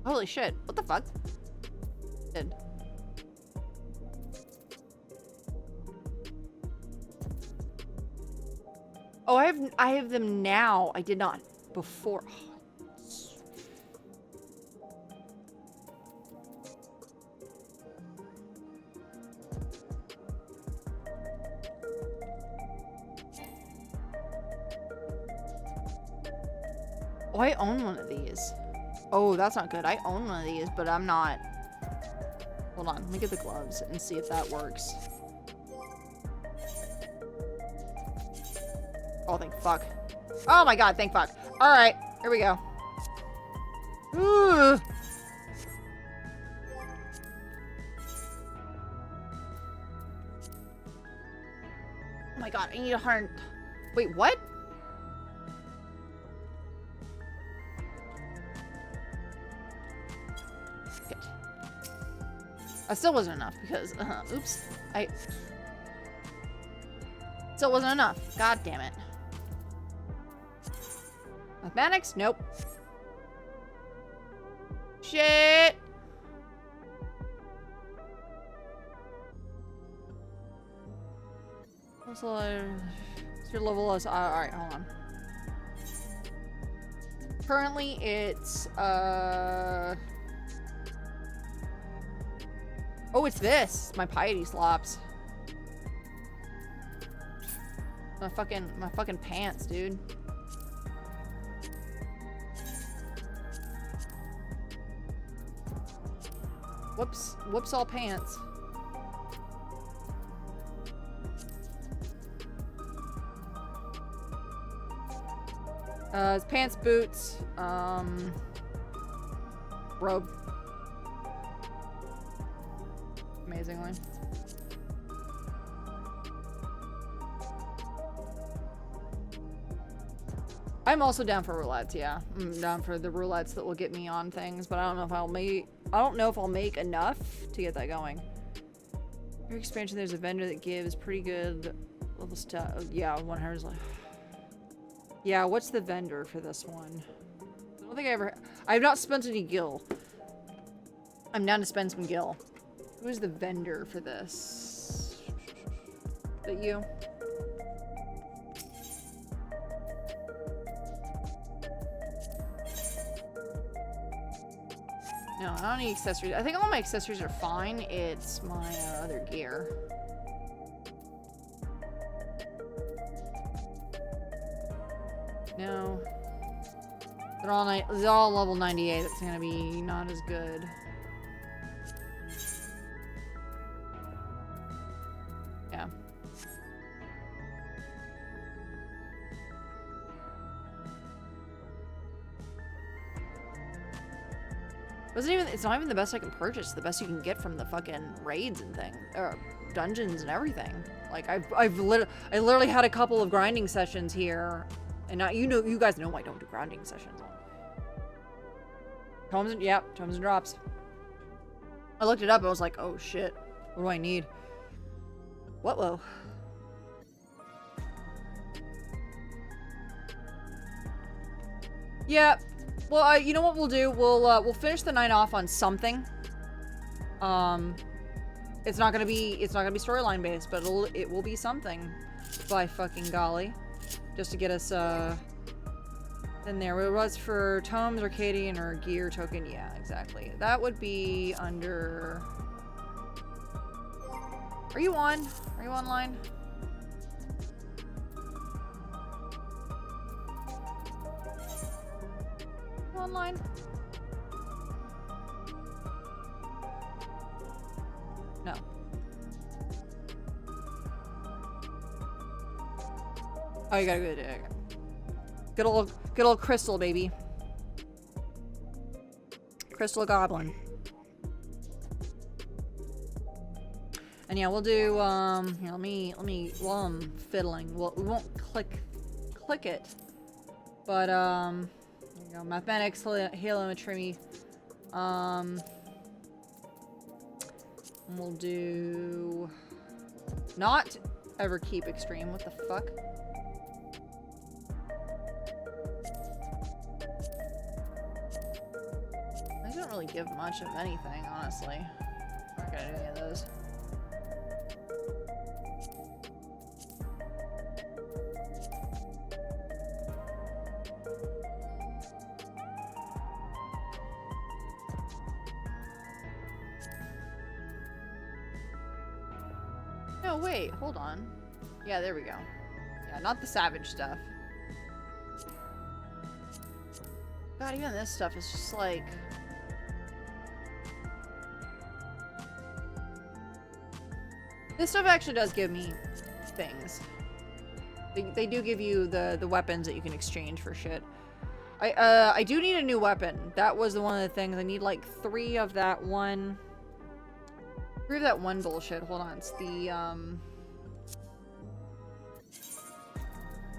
Holy shit. What the fuck? Did. Oh, I have them now. I did not before. Oh, I own one of these. Oh, that's not good. I own one of these, but I'm not. Hold on. Let me get the gloves and see if that works. Oh, thank fuck. Oh my god, thank fuck. Alright, here we go. Ooh. Oh my god, I need 100. Wait, what? Good. That still wasn't enough because, oops. Still wasn't enough. God damn it. Mathematics? Nope. Shit! What's your level is? Alright, hold on. Currently, it's, Oh, it's this! My piety slops. My fucking pants, dude. Whoops all pants. It's pants, boots, robe. Amazingly. I'm also down for roulettes, yeah. I'm down for the roulettes that will get me on things, but I don't know if I'll make enough to get that going. Your expansion, there's a vendor that gives pretty good level stuff. Yeah, 100 like. Yeah, what's the vendor for this one? I don't think I have not spent any gil. I'm down to spend some gil. Who's the vendor for this? Is that you? No, I don't need accessories. I think all my accessories are fine. It's my other gear. No. They're all level 98. That's gonna be not as good. Yeah. It's not even the best I can purchase. The best you can get from the fucking raids and things, or dungeons and everything. Like I literally had a couple of grinding sessions here, and now you guys know I don't do grinding sessions. Tomes and drops. I looked it up. I was like, oh shit, what do I need? Whoa. Yeah. Well, you know what we'll do? We'll finish the night off on something. It's not gonna be storyline based, but it will be something, by fucking golly, just to get us in there. It was for tomes, Arcadian, or gear token. Yeah, exactly. That would be under. Are you on? Are you online? You online? No. Oh, you gotta go to it. Good old Crystal, baby. Crystal Goblin. And yeah, we'll do, here, let me, while I'm fiddling, we won't click it. But, there you go, mathematics, halometry, we'll do, not ever keep extreme, what the fuck? I don't really give much of anything, honestly. I'm not gonna do any of those. No, wait, hold on. Yeah, there we go. Yeah, not the savage stuff. God, even this stuff is just like... This stuff actually does give me things. They do give you the weapons that you can exchange for shit. I do need a new weapon. That was one of the things. I need like 3 of that one. 3 of that one bullshit. Hold on. It's the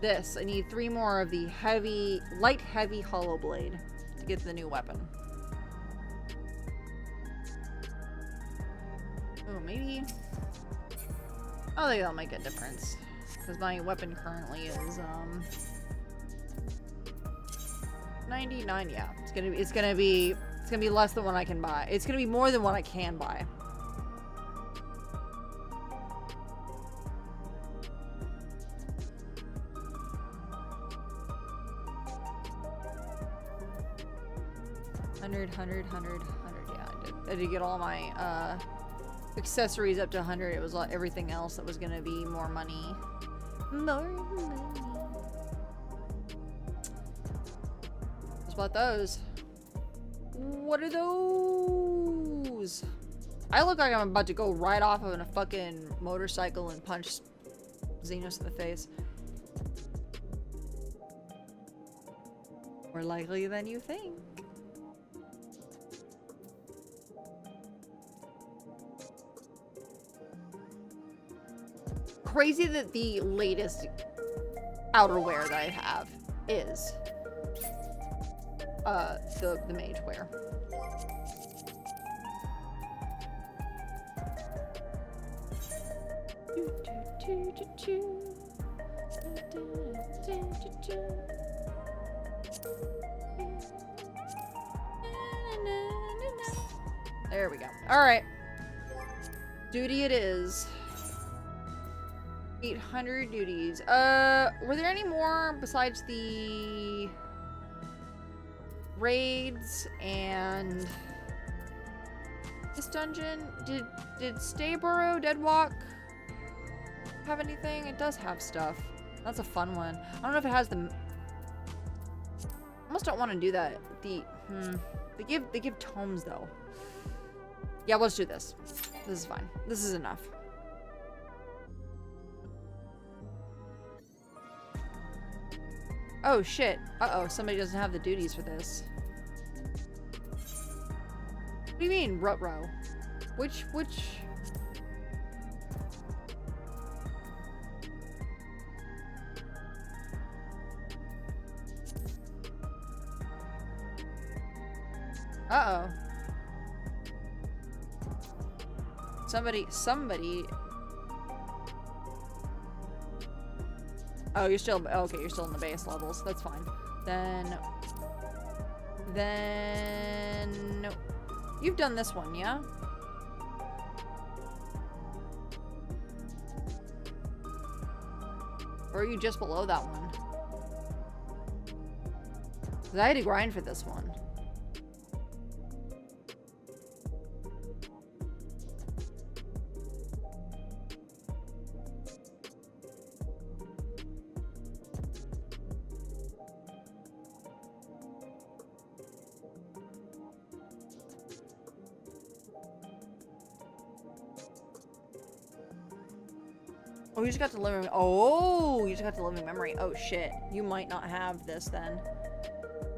this. I need 3 more of the light heavy hollow blade to get the new weapon. Oh, maybe. I think that'll make a difference, because my weapon currently is 99. Yeah, it's gonna be less than what I can buy. It's gonna be more than what I can buy. $100. Yeah, I did get all my accessories up to 100. It was like everything else that was gonna be more money. More money. Just bought those. What are those? I look like I'm about to go right off of a fucking motorcycle and punch Xenos in the face. More likely than you think. Crazy that the latest outerwear that I have is the mage wear. There we go. All right, duty it is. 800 duties. Were there any more besides the raids and this dungeon? Did Stayboro Deadwalk have anything? It does have stuff. That's a fun one. I don't know if it has the... I almost don't want to do that. They give tomes though. Yeah, let's do this. This is fine. This is enough. Oh shit. Uh-oh, somebody doesn't have the duties for this. What do you mean, Rut-row? Which... Uh-oh. Somebody... Oh, you're still... Okay, you're still in the base levels. That's fine. Then... You've done this one, yeah? Or are you just below that one? 'Cause I had to grind for this one. Oh, you just got the living. Oh, you just got the living memory. Oh shit, you might not have this then.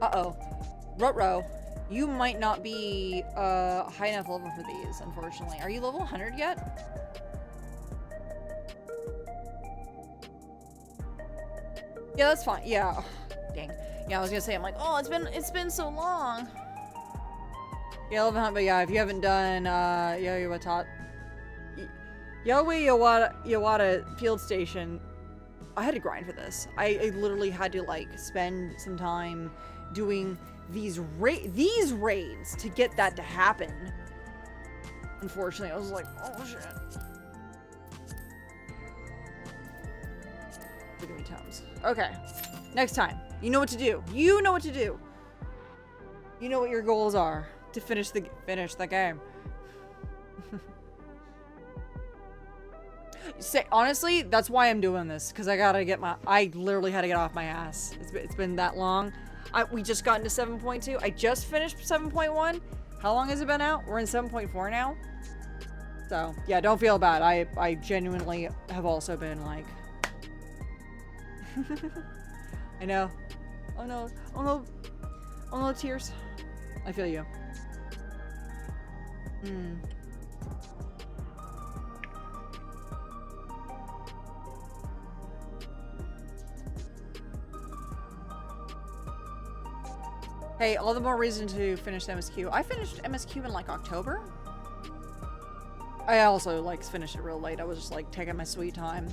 Uh-oh, Rutro, you might not be high enough level for these, unfortunately. Are you level 100 yet? Yeah, that's fine. Yeah, ugh, dang. Yeah, I was gonna say, I'm like, oh, it's been so long. Yeah, level 100, but yeah, if you haven't done Yawata field station, I had to grind for this. I literally had to like spend some time doing these raids to get that to happen. Unfortunately, I was like, oh shit. Look at me, Tums. Okay, next time, you know what to do. You know what to do. You know what your goals are to finish the game. Say honestly, that's why I'm doing this, because I literally had to get off my ass. It's been that long. We just got into 7.2. I just finished 7.1. How long has it been out? We're in 7.4 now. So yeah, don't feel bad. I genuinely have also been like I know. Oh no. Oh no. Oh no, tears. I feel you. Hey, all the more reason to finish MSQ. I finished MSQ in like October. I also like finished it real late. I was just like taking my sweet time.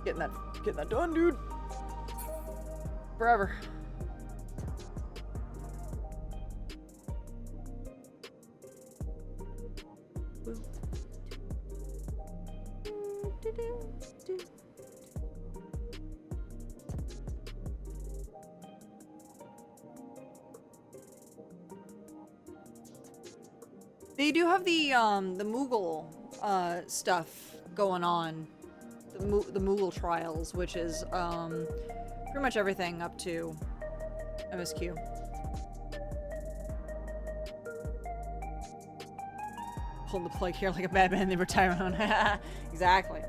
Getting that done, dude. Forever. They do have the Moogle stuff going on, the Moogle trials, which is pretty much everything up to MSQ. Pulling the plug here like a bad man in the retirement home. Exactly.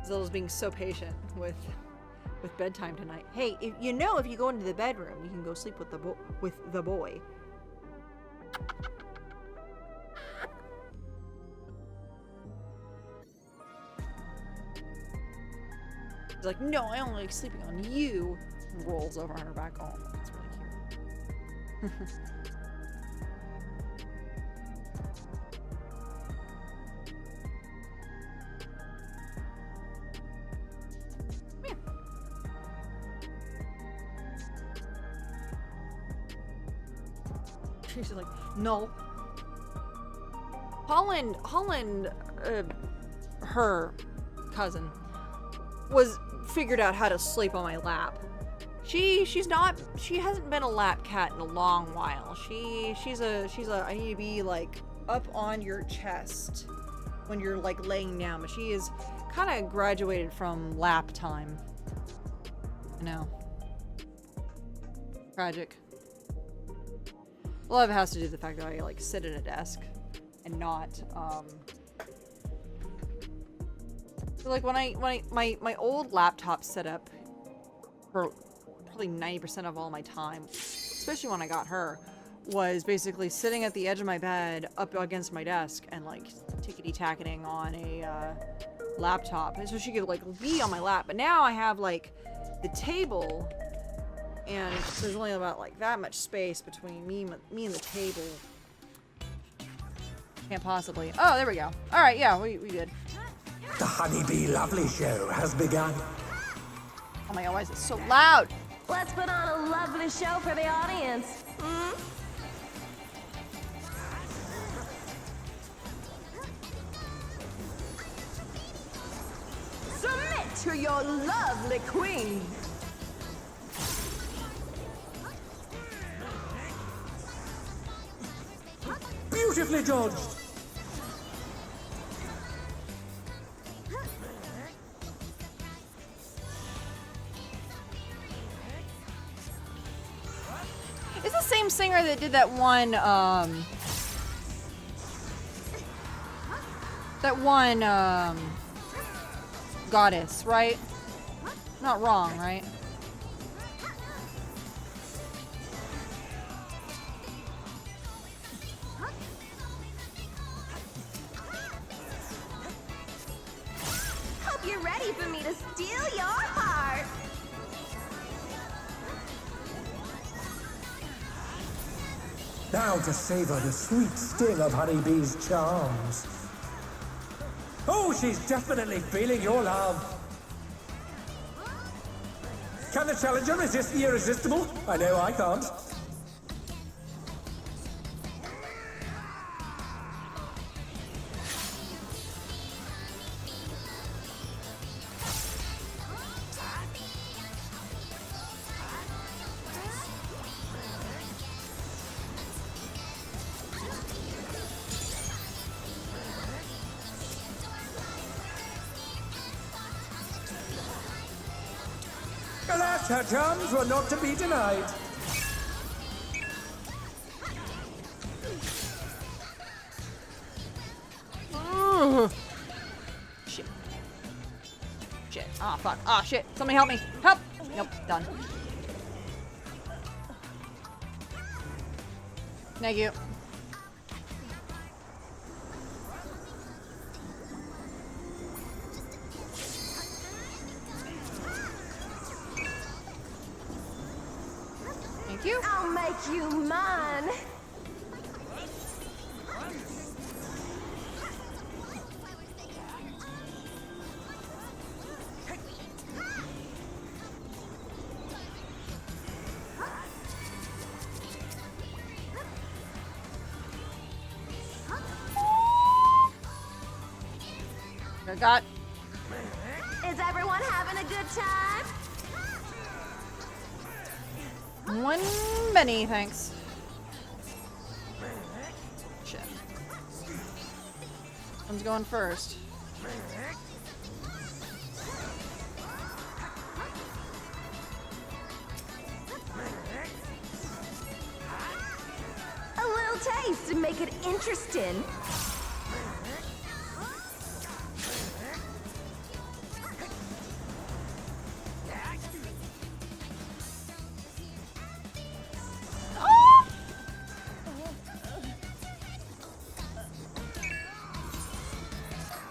Zelda's being so patient with bedtime tonight. Hey, if you go into the bedroom, you can go sleep with the boy. He's like, no, I only like sleeping on you. And rolls over on her back. Oh, that's really cute. She's like, no. Holland, her cousin, figured out how to sleep on my lap. She hasn't been a lap cat in a long while. She's a I need to be like up on your chest when you're like laying down, but she is kind of graduated from lap time. I know. Tragic. A lot of it has to do with the fact that I like sit at a desk and not so like when my old laptop set up for probably 90% of all my time, especially when I got her, was basically sitting at the edge of my bed up against my desk and like tickety-tacketing on a laptop. And so she could like be on my lap. But now I have like the table and there's only about like that much space between me and the table. Can't possibly. Oh, there we go. All right, yeah, we good.
The Honeybee Lovely Show has begun.
Oh my god, why is it so loud?
Let's put on a lovely show for the audience.
Submit to your lovely queen.
Beautifully dodged.
It's the same singer that did that one, goddess, right? Not wrong, right?
Hope you're ready for me to steal your heart.
Now to savor the sweet sting of Honeybee's charms. Oh, she's definitely feeling your love. Can the challenger resist the irresistible? I know I can't. Alas, her charms were not to be denied.
Shit. Shit. Ah, fuck. Ah, shit. Somebody help me. Help! Nope. Done. Thank you. Thank you.
I'll make you mine.
Got.
Is everyone having a good time?
One Benny, thanks. Shit. One's going first.
A little taste and make it interesting.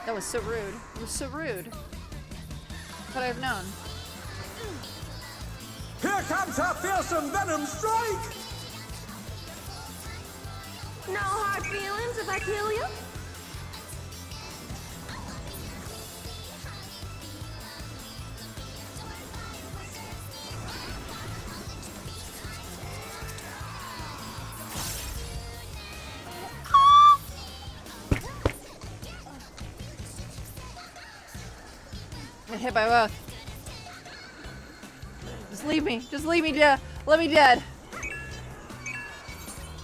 That was so rude. It was so rude. Could I have known?
Here comes her fearsome venom strike!
No hard feelings if I kill you?
Get hit by both. Just leave me. Just leave me dead. Let me dead.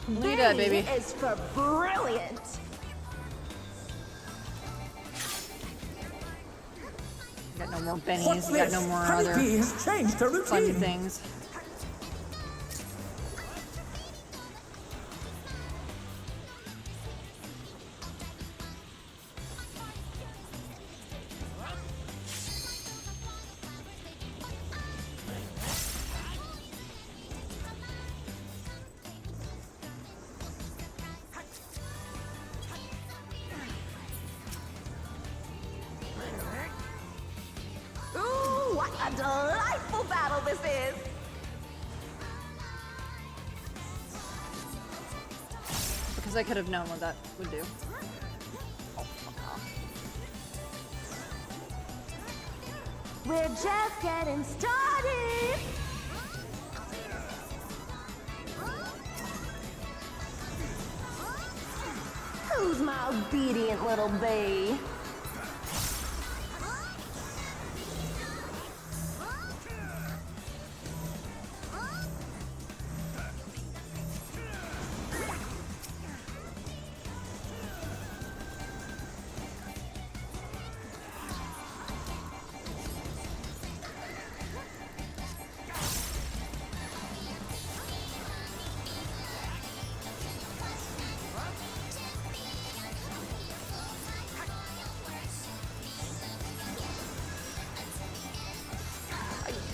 Let me dead, baby.
Is for brilliant.
Got no more bennies. Got no more other
Honeybee has changed her
fun
routine.
things.
a delightful battle this is!
Because I could have known what that would do. Oh, fuck off.
We're just getting started! Who's my obedient little bee?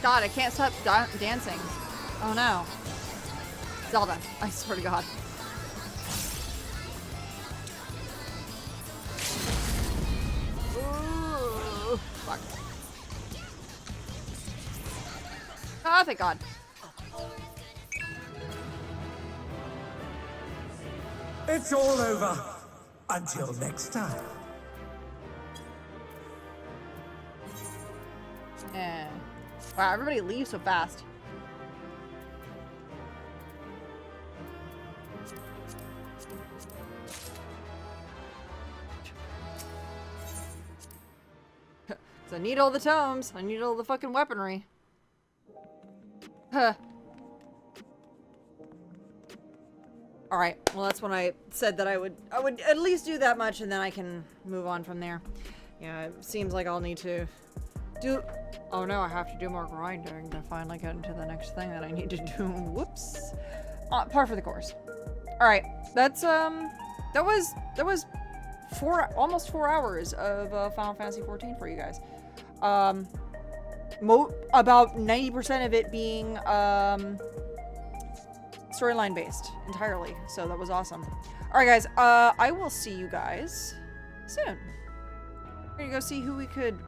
God, I can't stop dancing. Oh no. Zelda, I swear to God. Ooh, fuck. Oh, thank God.
It's all over. Until next time.
Yeah. Wow, everybody leaves so fast. I need all the tomes. I need all the fucking weaponry. Huh. Alright, well that's when I said that I would at least do that much and then I can move on from there. Yeah, it seems like I'll need to do... Oh no, I have to do more grinding to finally get into the next thing that I need to do. Whoops. Par for the course. Alright, that's, that was almost 4 hours of Final Fantasy XIV for you guys. About 90% of it being, storyline based entirely. So that was awesome. Alright guys, I will see you guys soon. We're gonna go see who we could